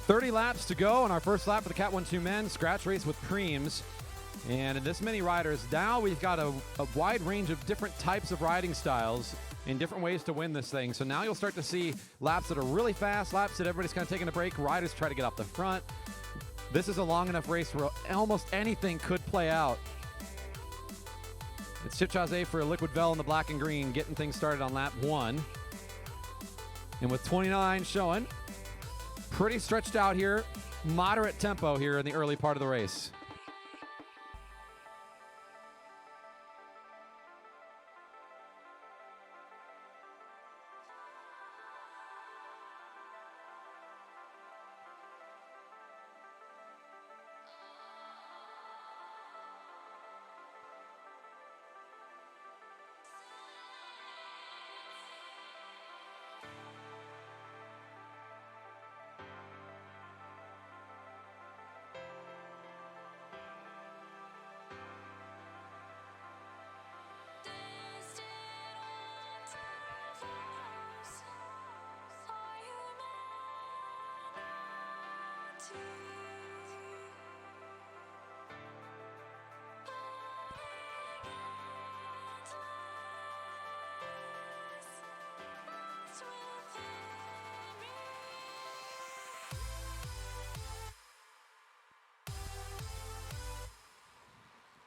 30 laps to go on our first lap for the Cat 1-2 men scratch race with Preems. And in this many riders, now we've got a wide range of different types of riding styles and different ways to win this thing. So now you'll start to see laps that are really fast, laps that everybody's kind of taking a break. Riders try to get off the front. This is a long enough race where almost anything could play out. It's Chip Chazé for Liquid Vel in the black and green, getting things started on lap 1. And with 29 showing, pretty stretched out here, moderate tempo here in the early part of the race.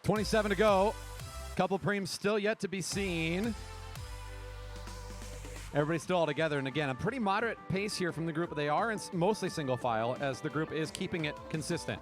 .27 to go. Couple Preems still yet to be seen. Everybody's still all together, and again, a pretty moderate pace here from the group. They are mostly single file, as the group is keeping it consistent.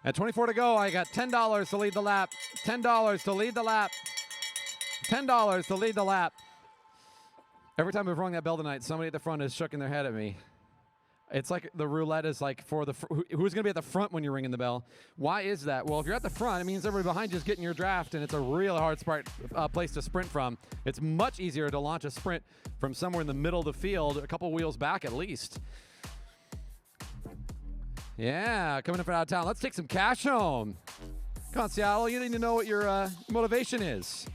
At 24 to go, I got $10 to lead the lap. $10 to lead the lap. $10 to lead the lap. Every time we've rung that bell tonight, somebody at the front is shaking their head at me. It's like the roulette is like for the who's going to be at the front when you're ringing the bell. Why is that? Well, if you're at the front, it means everybody behind you is getting your draft, and it's a real hard place to sprint from. It's much easier to launch a sprint from somewhere in the middle of the field, a couple wheels back at least. Yeah, coming in from out of town. Let's take some cash home. Come on, Seattle. You need to know what your motivation is.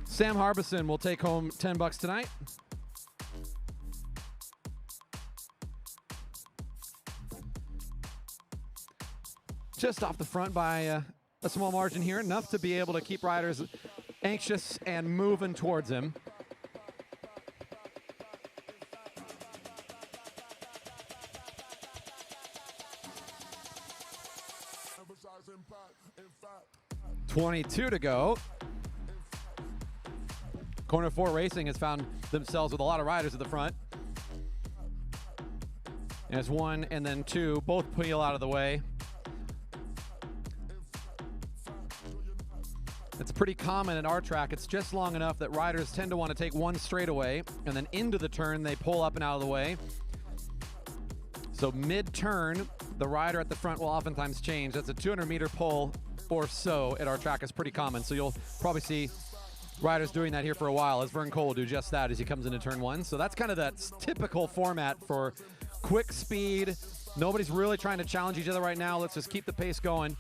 Sam Harbison will take home $10 tonight. Just off the front by a small margin here, enough to be able to keep riders anxious and moving towards him. .22 to go. Corner 4 Racing has found themselves with a lot of riders at the front. And it's 1 and then 2, both peel out of the way. It's pretty common at our track. It's just long enough that riders tend to want to take one straightaway, and then into the turn they pull up and out of the way. So mid-turn, the rider at the front will oftentimes change. That's a 200-meter pull or so at our track is pretty common. So you'll probably see riders doing that here for a while, as Vern Cole will do just that as he comes into turn 1. So that's kind of that typical format for quick speed. Nobody's really trying to challenge each other right now. Let's just keep the pace going.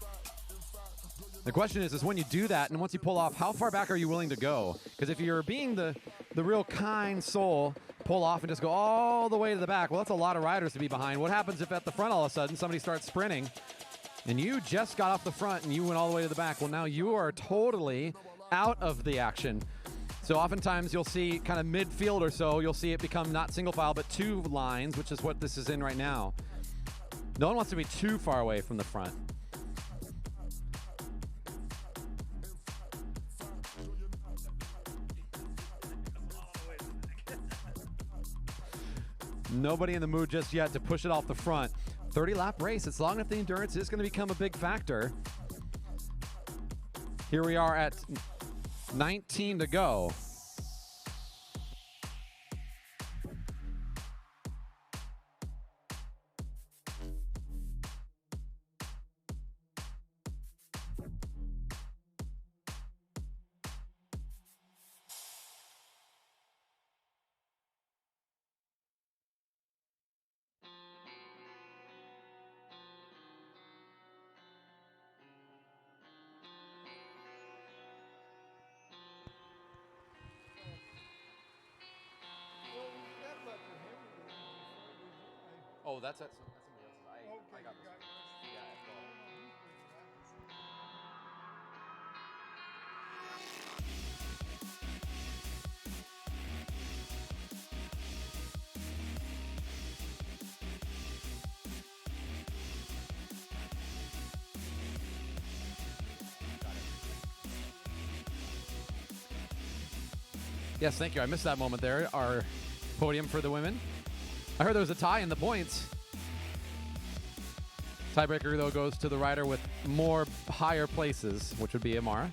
The question is when you do that and once you pull off, how far back are you willing to go? Because if you're being the the real kind soul pull off and just go all the way to the back. Well, that's a lot of riders to be behind. What happens if at the front all of a sudden somebody starts sprinting and you just got off the front and you went all the way to the back? Well, now you are totally out of the action. So oftentimes you'll see kind of midfield or so, you'll see it become not single file, but two lines, which is what this is in right now. No one wants to be too far away from the front. Nobody in the mood just yet to push it off the front. 30-lap race. It's long enough the endurance is going to become a big factor. Here we are at 19 to go. Oh, that's somebody else's. I got this one. Yeah, Yes, thank you. I missed that moment there. Our podium for the women. I heard there was a tie in the points. Tiebreaker, though, goes to the rider with more higher places, which would be Amara.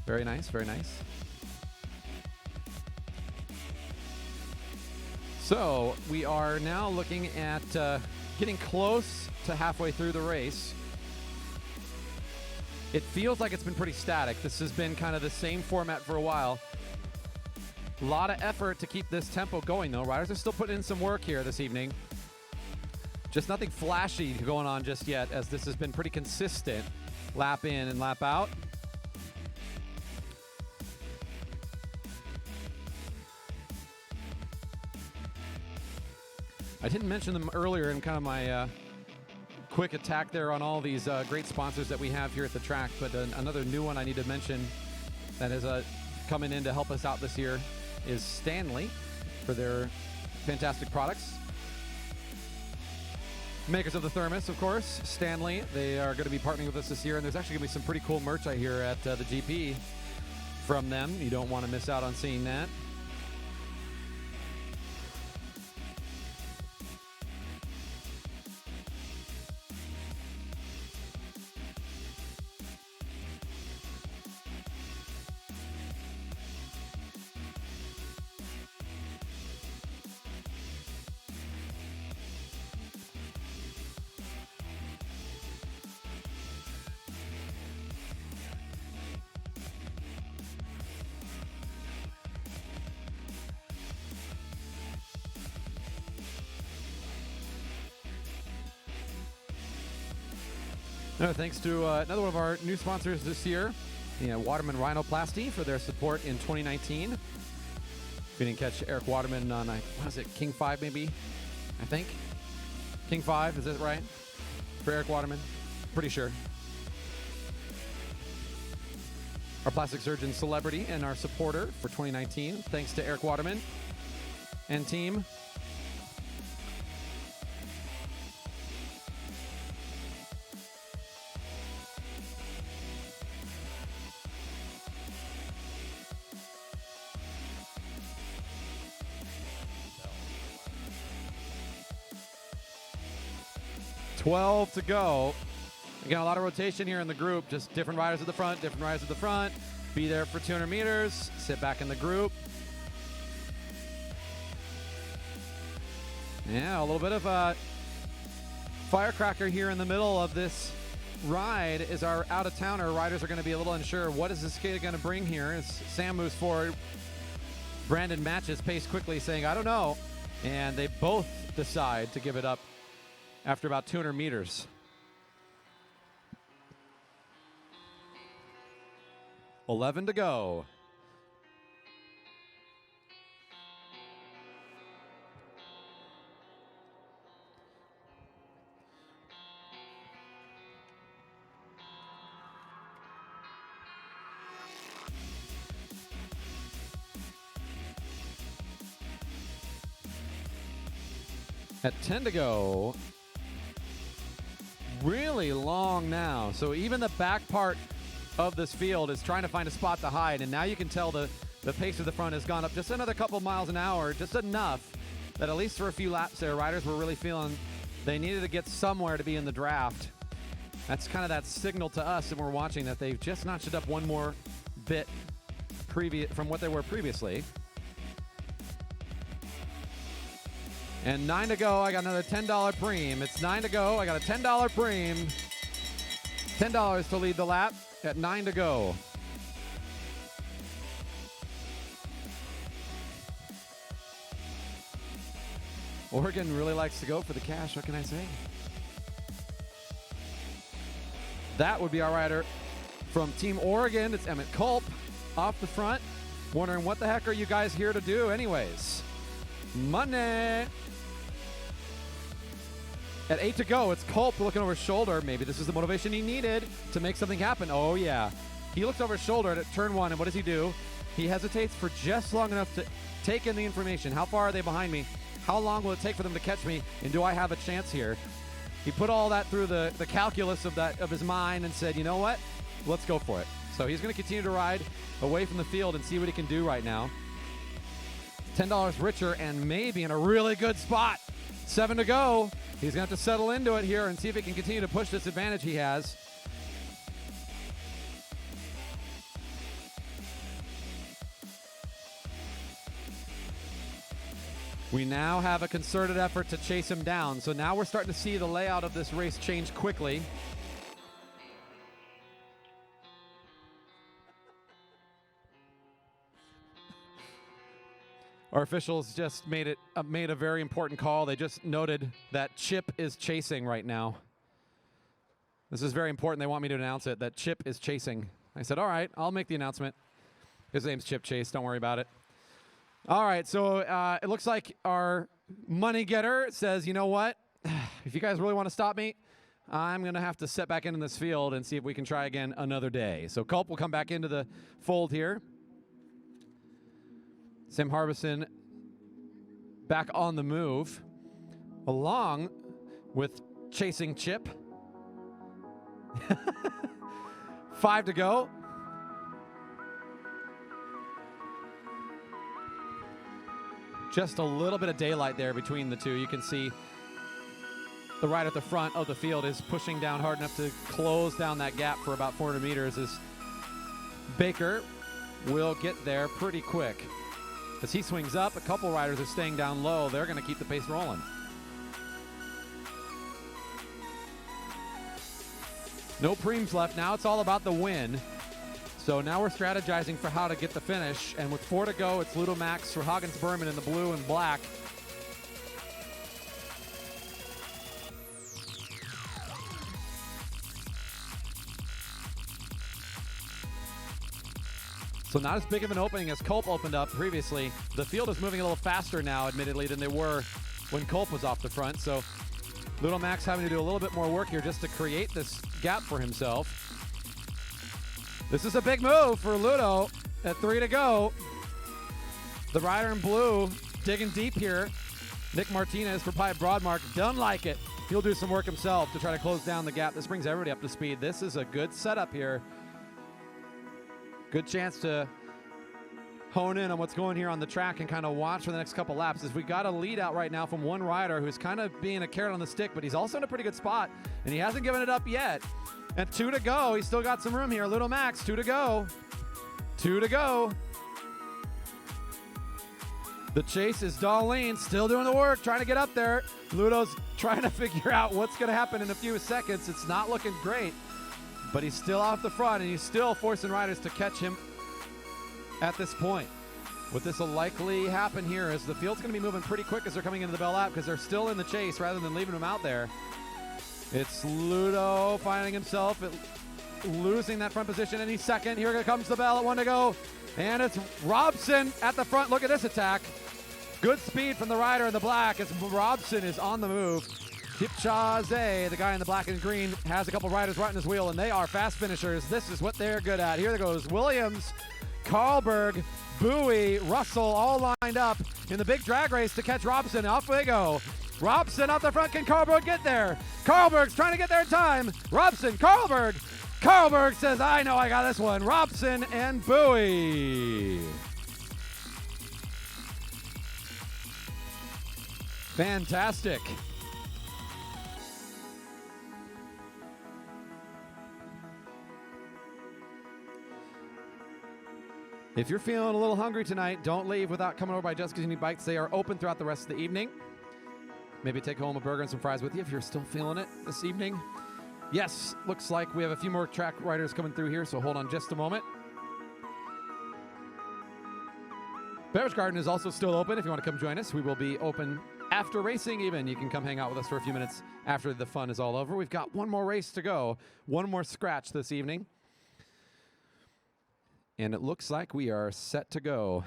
Very nice, very nice. So we are now looking at getting close to halfway through the race. It feels like it's been pretty static. This has been kind of the same format for a while. A lot of effort to keep this tempo going, though. Riders are still putting in some work here this evening. Just nothing flashy going on just yet, as this has been pretty consistent. Lap in and lap out. I didn't mention them earlier in kind of my quick attack there on all these great sponsors that we have here at the track, but another new one I need to mention that is coming in to help us out this year is Stanley for their fantastic products. Makers of the thermos, of course, Stanley. They are going to be partnering with us this year, and there's actually going to be some pretty cool merch I hear at the GP from them. You don't want to miss out on seeing that. Thanks to another one of our new sponsors this year, Waterman Rhinoplasty, for their support in 2019. If you didn't catch Eric Waterman on, what is it, King 5 maybe? I think. King 5, is that right? For Eric Waterman? Pretty sure. Our plastic surgeon celebrity and our supporter for 2019. Thanks to Eric Waterman and team. $12 to go. Again, a lot of rotation here in the group. Just different riders at the front, different riders at the front. Be there for 200 meters. Sit back in the group. Yeah, a little bit of a firecracker here in the middle of this ride is our out-of-towner. Riders are going to be a little unsure. What is this kid going to bring here? As Sam moves forward, Brandon matches pace quickly, saying, I don't know. And they both decide to give it up after about 200 meters. $11 to go. At 10 to go. Really long now. So even the back part of this field is trying to find a spot to hide, and now you can tell the pace of the front has gone up just another couple miles an hour, just enough that at least for a few laps there, riders were really feeling they needed to get somewhere to be in the draft. That's kind of that signal to us, and we're watching that they've just notched it up one more bit from what they were previously. And 9 to go. I got another $10 preem. It's 9 to go. I got a $10 preem. $10 to lead the lap at 9 to go. Oregon really likes to go for the cash. What can I say? That would be our rider from Team Oregon. It's Emmett Culp off the front. Wondering what the heck are you guys here to do anyways? Money. At 8 to go, it's Culp looking over his shoulder. Maybe this is the motivation he needed to make something happen. Oh, yeah. He looks over his shoulder at turn 1, and what does he do? He hesitates for just long enough to take in the information. How far are they behind me? How long will it take for them to catch me? And do I have a chance here? He put all that through the calculus of his mind and said, you know what? Let's go for it. So he's going to continue to ride away from the field and see what he can do right now. $10 richer and maybe in a really good spot. 7 to go. He's going to have to settle into it here and see if he can continue to push this advantage he has. We now have a concerted effort to chase him down. So now we're starting to see the layout of this race change quickly. Our officials just made a very important call. They just noted that Chip is chasing right now. This is very important. They want me to announce it, that Chip is chasing. I said, all right, I'll make the announcement. His name's Chip Chase. Don't worry about it. All right, so it looks like our money getter says, you know what? If you guys really want to stop me, I'm going to have to step back into this field and see if we can try again another day. So Culp will come back into the fold here. Sam Harbison back on the move, along with chasing Chip. 5 to go. Just a little bit of daylight there between the two. You can see the rider at the front of the field is pushing down hard enough to close down that gap for about 400 meters as Baker will get there pretty quick. As he swings up, a couple riders are staying down low. They're going to keep the pace rolling. No preems left. Now it's all about the win. So now we're strategizing for how to get the finish. And with 4 to go, it's Ludo Max for Huggins Berman in the blue and black. So not as big of an opening as Culp opened up previously. The field is moving a little faster now, admittedly, than they were when Culp was off the front. So Ludo Max having to do a little bit more work here just to create this gap for himself. This is a big move for Ludo at 3 to go. The rider in blue digging deep here. Nick Martinez for Pipe Broadmark doesn't like it. He'll do some work himself to try to close down the gap. This brings everybody up to speed. This is a good setup here. Good chance to hone in on what's going here on the track and kind of watch for the next couple laps, as we got a lead out right now from one rider who's kind of being a carrot on the stick, but he's also in a pretty good spot, and he hasn't given it up yet. At 2 to go, he's still got some room here. Ludo Max, 2 to go. 2 to go. The chase is Darlene, still doing the work, trying to get up there. Ludo's trying to figure out what's going to happen in a few seconds. It's not looking great, but he's still off the front, and he's still forcing riders to catch him at this point. What this will likely happen here is the field's going to be moving pretty quick as they're coming into the Bell Lap, because they're still in the chase rather than leaving him out there. It's Ludo finding himself losing that front position, and he's second. Here comes the bell at 1 to go, and it's Robson at the front. Look at this attack. Good speed from the rider in the black as Robson is on the move. Kipchoge, the guy in the black and green, has a couple riders right in his wheel, and they are fast finishers. This is what they're good at. Here goes Williams, Karlberg, Bowie, Russell, all lined up in the big drag race to catch Robson. Off they go. Robson out the front. Can Carlberg get there? Carlberg's trying to get there in time. Robson, Carlberg. Carlberg says, I know I got this one. Robson and Bowie. Fantastic. If you're feeling a little hungry tonight, don't leave without coming over by Jessica's Unique Bites. They are open throughout the rest of the evening. Maybe take home a burger and some fries with you if you're still feeling it this evening. Yes, looks like we have a few more track riders coming through here, so hold on just a moment. Beverage Garden is also still open if you want to come join us. We will be open after racing even. You can come hang out with us for a few minutes after the fun is all over. We've got one more race to go, one more scratch this evening. And it looks like we are set to go.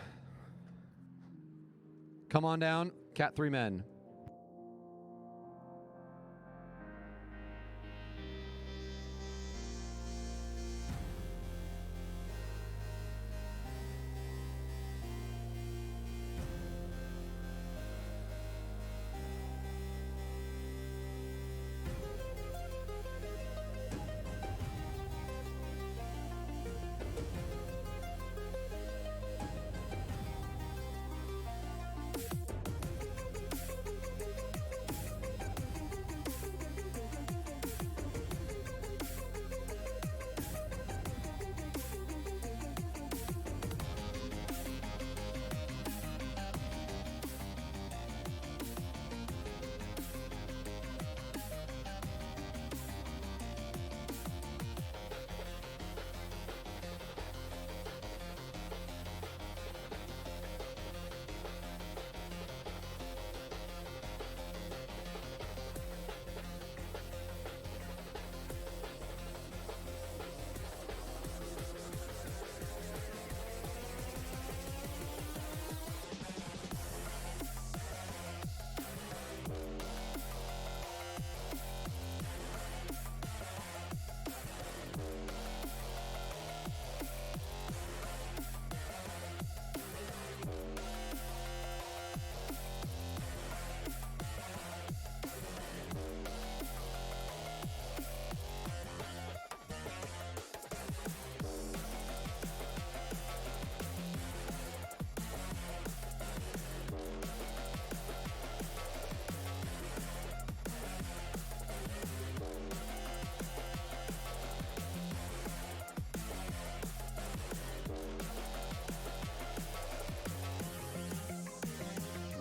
Come on down, Cat 3 men.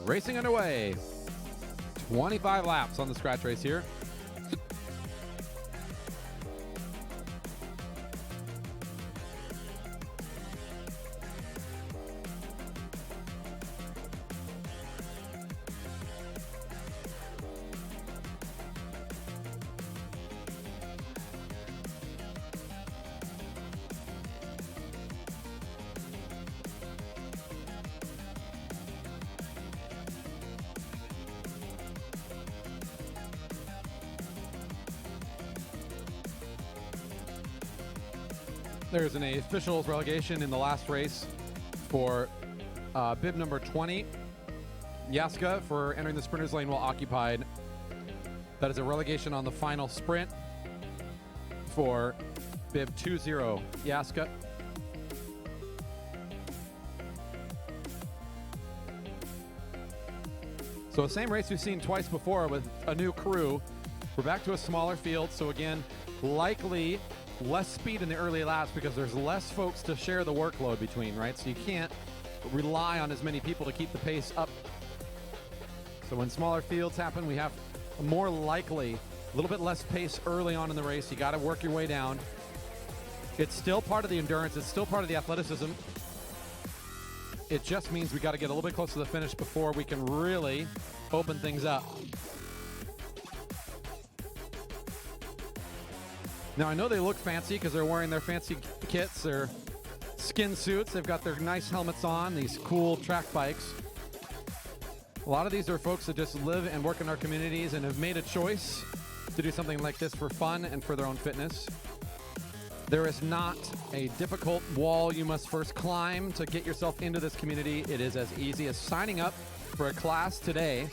Racing underway. 25 laps on the scratch race here. There's an official relegation in the last race for bib number 20. Yaska for entering the sprinter's lane while occupied. That is a relegation on the final sprint for bib 20 Yaska. So the same race we've seen twice before with a new crew. We're back to a smaller field, so again, likely less speed in the early laps because there's less folks to share the workload between, right? So you can't rely on as many people to keep the pace up. So when smaller fields happen, we have a more likely, a little bit less pace early on in the race. You got to work your way down. It's still part of the endurance. It's still part of the athleticism. It just means we got to get a little bit closer to the finish before we can really open things up. Now, I know they look fancy because they're wearing their fancy kits, their skin suits. They've got their nice helmets on, these cool track bikes. A lot of these are folks that just live and work in our communities and have made a choice to do something like this for fun and for their own fitness. There is not a difficult wall you must first climb to get yourself into this community. It is as easy as signing up for a class today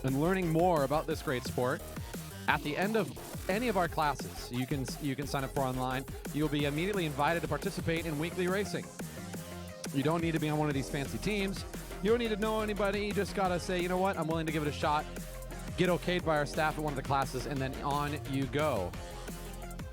and learning more about this great sport. At the end of any of our classes, you can sign up for online. You'll be immediately invited to participate in weekly racing. You don't need to be on one of these fancy teams. You don't need to know anybody. You just gotta say, you know what, I'm willing to give it a shot. Get okayed by our staff at one of the classes, and then on you go.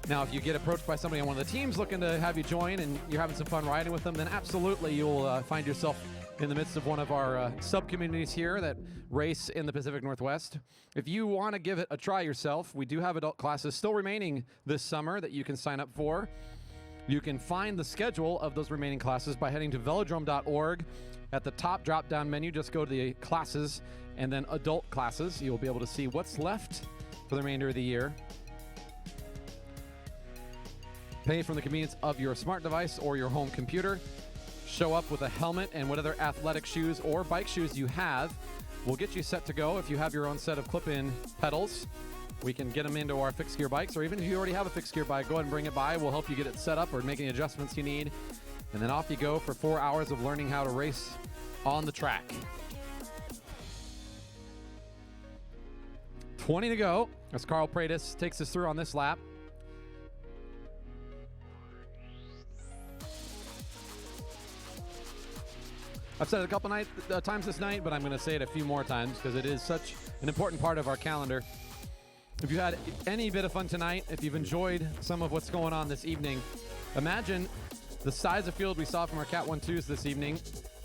Now, if you get approached by somebody on one of the teams looking to have you join and you're having some fun riding with them, then absolutely you'll find yourself in the midst of one of our sub-communities here that race in the Pacific Northwest. If you want to give it a try yourself, we do have adult classes still remaining this summer that you can sign up for. You can find the schedule of those remaining classes by heading to velodrome.org. At the top drop-down menu, just go to the classes and then adult classes. You'll be able to see what's left for the remainder of the year. Pay from the convenience of your smart device or your home computer. Show up with a helmet and whatever athletic shoes or bike shoes you have. We'll get you set to go. If you have your own set of clip-in pedals, we can get them into our fixed gear bikes, or even if you already have a fixed gear bike, go ahead and bring it by. We'll help you get it set up or make any adjustments you need. And then off you go for 4 hours of learning how to race on the track. 20 to go as Carl Pratis takes us through on this lap. I've said it a couple times this night, but I'm going to say it a few more times because it is such an important part of our calendar. If you had any bit of fun tonight, if you've enjoyed some of what's going on this evening, imagine the size of field we saw from our Cat 1-2s this evening,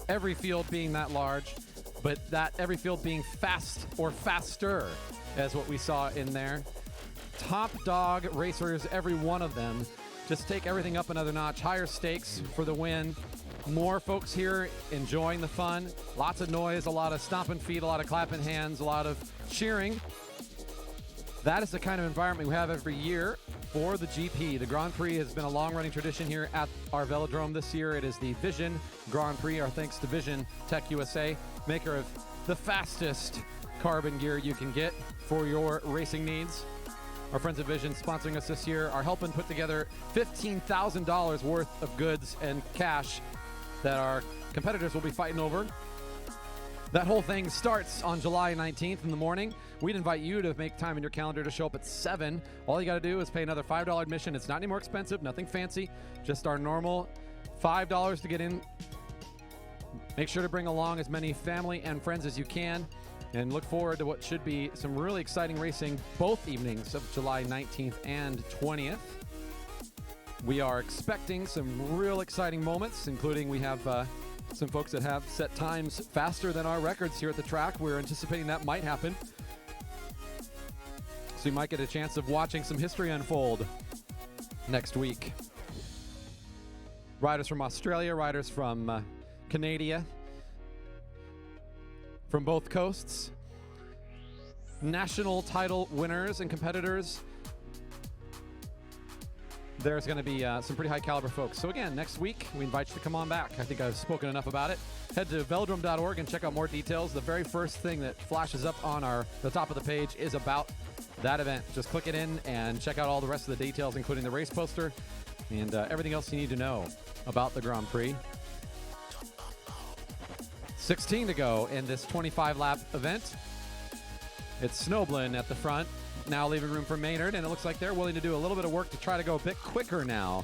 every field being that large, but that every field being fast or faster as what we saw in there. Top dog racers, every one of them. Just take everything up another notch, higher stakes for the win. More folks here enjoying the fun. Lots of noise, a lot of stomping feet, a lot of clapping hands, a lot of cheering. That is the kind of environment we have every year for the GP. The Grand Prix has been a long-running tradition here at our velodrome. This year it is the Vision Grand Prix. Our thanks to Vision Tech USA, maker of the fastest carbon gear you can get for your racing needs. Our friends at Vision sponsoring us this year are helping put together $15,000 worth of goods and cash that our competitors will be fighting over. That whole thing starts on July 19th in the morning. We'd invite you to make time in your calendar to show up at 7. All you got to do is pay another $5 admission. It's not any more expensive, nothing fancy, just our normal $5 to get in. Make sure to bring along as many family and friends as you can, and look forward to what should be some really exciting racing both evenings of July 19th and 20th. We are expecting some real exciting moments, including we have some folks that have set times faster than our records here at the track. We're anticipating that might happen. So you might get a chance of watching some history unfold next week. Riders from Australia, riders from Canada, from both coasts. National title winners and competitors. There's going to be some pretty high caliber folks. So again, next week, we invite you to come on back. I think I've spoken enough about it. Head to velodrome.org and check out more details. The very first thing that flashes up on the top of the page is about that event. Just click it in and check out all the rest of the details, including the race poster and everything else you need to know about the Grand Prix. 16 to go in this 25-lap event. It's Snoblin at the front, now leaving room for Maynard, and it looks like they're willing to do a little bit of work to try to go a bit quicker now,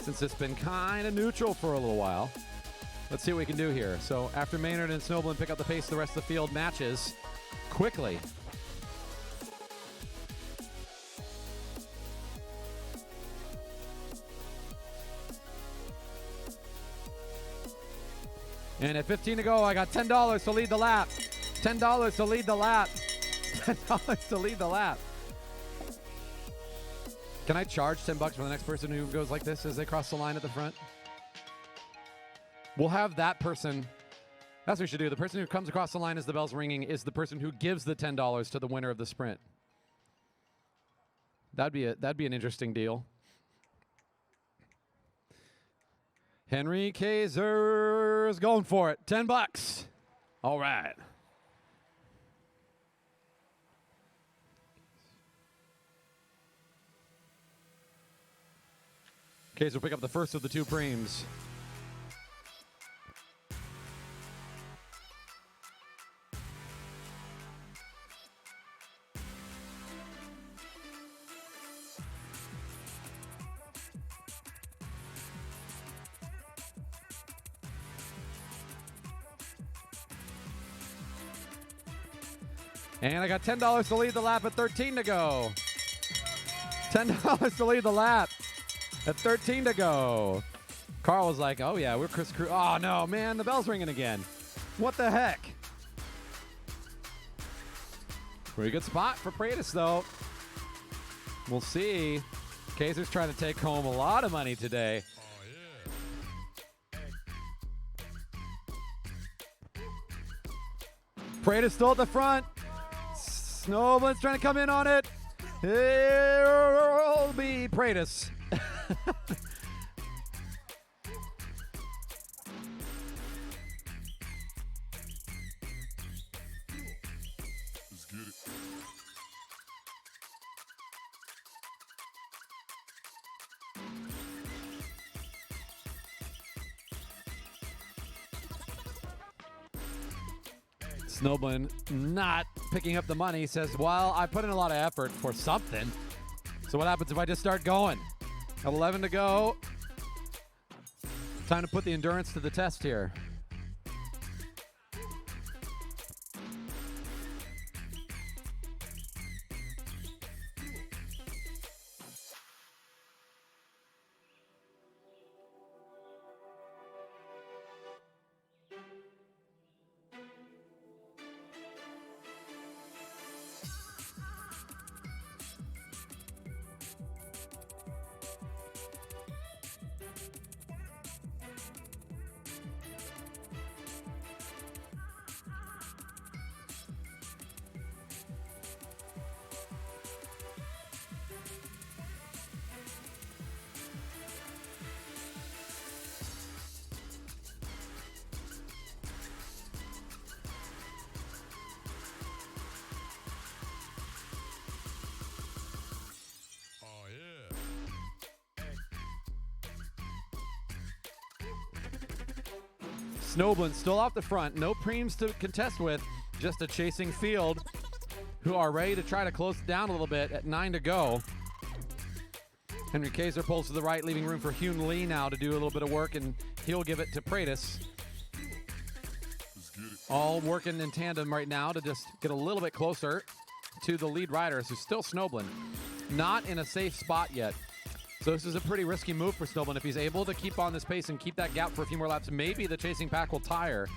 since it's been kind of neutral for a little while. Let's see what we can do here. So after Maynard and Snoblin pick up the pace, the rest of the field matches quickly. And at 15 to go, I got $10 to lead the lap. $10 to lead the lap. $10 to lead the lap. Can I charge $10 for the next person who goes like this as they cross the line at the front? We'll have that person. That's what we should do. The person who comes across the line as the bell's ringing is the person who gives the $10 to the winner of the sprint. That'd be an interesting deal. Henry Kaiser's going for it. $10. All right. Kaiser will pick up the first of the two preems. And I got $10 to lead the lap at 13 to go. $10 to lead the lap at 13 to go. Carl was like, oh yeah, we're Chris Crew. Oh no, man, the bell's ringing again. What the heck? Pretty good spot for Pratis though. We'll see. Kaiser's trying to take home a lot of money today. Pratis still at the front. Snowblin's trying to come in on it. It'll be Pratis. Snoblin not picking up the money, says, well, I put in a lot of effort for something. So what happens if I just start going? 11 to go. Time to put the endurance to the test here. Snoblin still off the front. No preems to contest with. Just a chasing field who are ready to try to close it down a little bit at 9 to go. Henry Kaiser pulls to the right, leaving room for Hyun Lee now to do a little bit of work, and he'll give it to Pratis. All working in tandem right now to just get a little bit closer to the lead riders, who's still Snoblin. Not in a safe spot yet. So this is a pretty risky move for Snoblin. If he's able to keep on this pace and keep that gap for a few more laps, maybe the chasing pack will tire.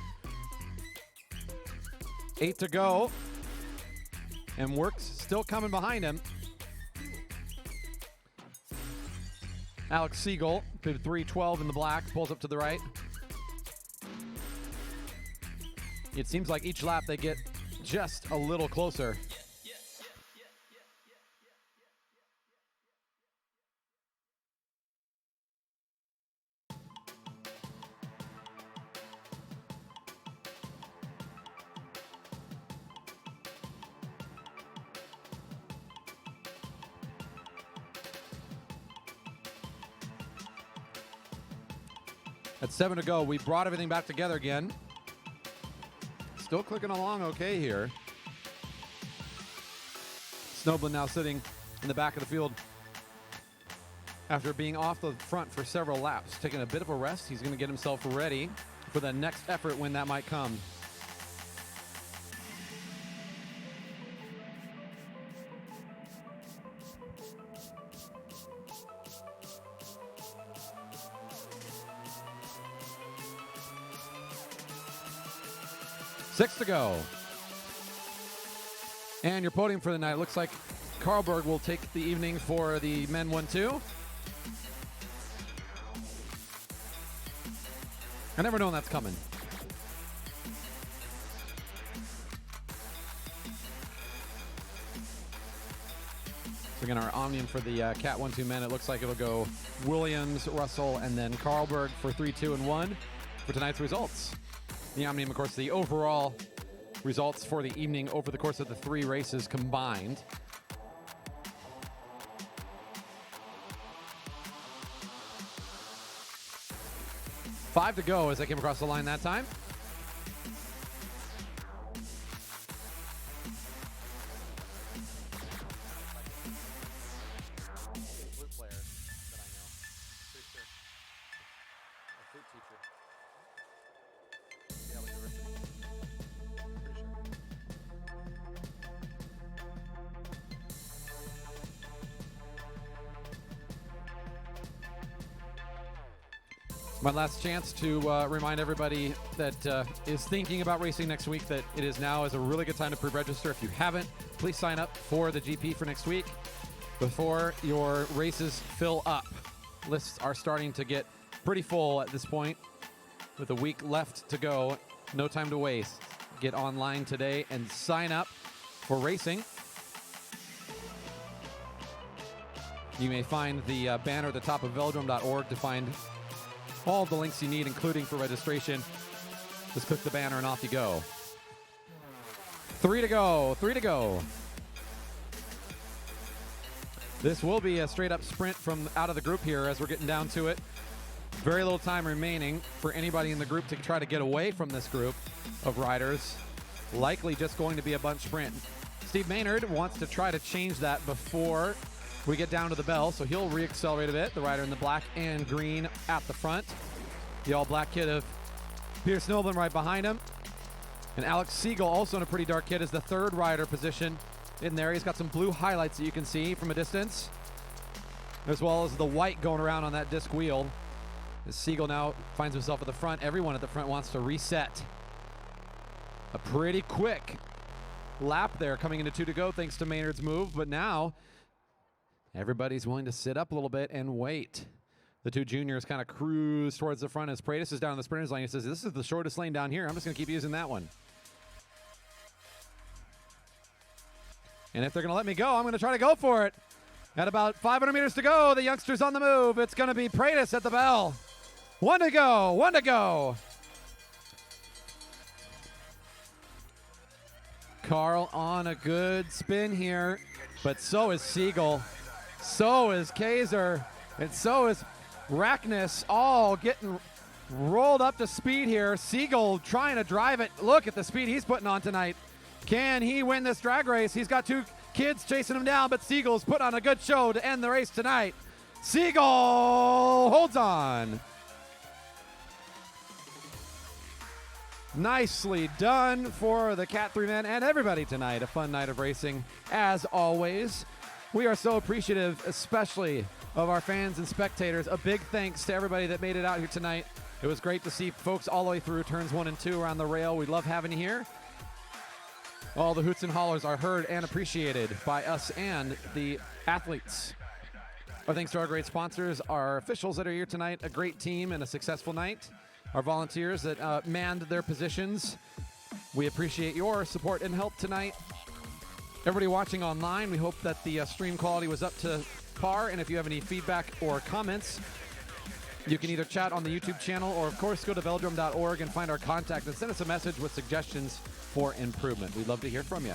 8 to go. And Work's still coming behind him. Alex Siegel, 312 in the black, pulls up to the right. It seems like each lap they get just a little closer. At 7 to go, we brought everything back together again. Still clicking along okay here. Snoblin now sitting in the back of the field after being off the front for several laps. Taking a bit of a rest. He's going to get himself ready for the next effort when that might come. Six to go. And your podium for the night. Looks like Karlberg will take the evening for the men 1-2. I never known that's coming. So again, our Omnium for the Cat 1-2 men, it looks like it'll go Williams, Russell, and then Karlberg for 3, 2, and 1 for tonight's results. The Omnium, of course, the overall results for the evening over the course of the 3 races combined. Five to go as I came across the line that time. My last chance to remind everybody that is thinking about racing next week that it is now is a really good time to pre-register. If you haven't, please sign up for the GP for next week before your races fill up. Lists are starting to get pretty full at this point with a week left to go. No time to waste. Get online today and sign up for racing. You may find the banner at the top of velodrome.org to find all the links you need, including for registration. Just click the banner and off you go. 3 to go. 3 to go. This will be a straight up sprint from out of the group here as we're getting down to it. Very little time remaining for anybody in the group to try to get away from this group of riders. Likely just going to be a bunch sprint. Steve Maynard wants to try to change that before we get down to the bell, so he'll re-accelerate a bit. The rider in the black and green at the front. The all-black kit of Peter Snowblin right behind him. And Alex Siegel, also in a pretty dark kit, is the third rider position in there. He's got some blue highlights that you can see from a distance, as well as the white going around on that disc wheel. As Siegel now finds himself at the front. Everyone at the front wants to reset. A pretty quick lap there coming into 2 to go thanks to Maynard's move, but now everybody's willing to sit up a little bit and wait. The two juniors kind of cruise towards the front as Pratis is down the sprinter's lane. He says, this is the shortest lane down here. I'm just going to keep using that one. And if they're going to let me go, I'm going to try to go for it. At about 500 meters to go, the youngster's on the move. It's going to be Pratis at the bell. 1 to go. 1 to go. Carl on a good spin here, but so is Siegel. So is Kaiser, and so is Rackness, all getting rolled up to speed here. Siegel trying to drive it. Look at the speed he's putting on tonight. Can he win this drag race? He's got 2 kids chasing him down, but Siegel's put on a good show to end the race tonight. Siegel holds on. Nicely done for the Cat 3 men and everybody tonight. A fun night of racing, as always. We are so appreciative, especially of our fans and spectators. A big thanks to everybody that made it out here tonight. It was great to see folks all the way through turns 1 and 2 around the rail. We love having you here. All the hoots and hollers are heard and appreciated by us and the athletes. Our thanks to our great sponsors, our officials that are here tonight, a great team and a successful night. Our volunteers that manned their positions. We appreciate your support and help tonight. Everybody watching online, we hope that the stream quality was up to par, and if you have any feedback or comments, you can either chat on the YouTube channel or, of course, go to velodrome.org and find our contact and send us a message with suggestions for improvement. We'd love to hear from you.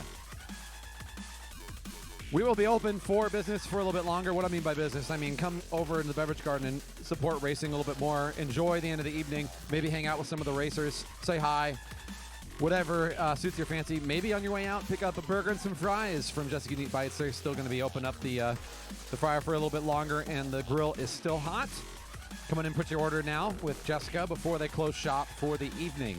We will be open for business for a little bit longer. What I mean by business, I mean come over in the beverage garden and support racing a little bit more. Enjoy the end of the evening. Maybe hang out with some of the racers. Say hi. Whatever suits your fancy. Maybe on your way out, pick up a burger and some fries from Jessica Neat Bites. They're still going to be open up the fryer for a little bit longer, and the grill is still hot. Come on and put your order now with Jessica before they close shop for the evening.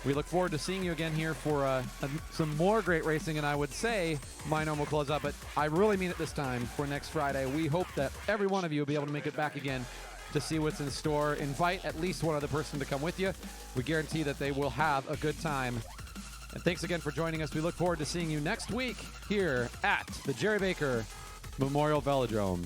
We look forward to seeing you again here for some more great racing, and I would say my normal closeout, but I really mean it this time for next Friday. We hope that every one of you will be able to make it back again to see what's in store. Invite at least one other person to come with you. We guarantee that they will have a good time. And thanks again for joining us. We look forward to seeing you next week here at the Jerry Baker Memorial Velodrome.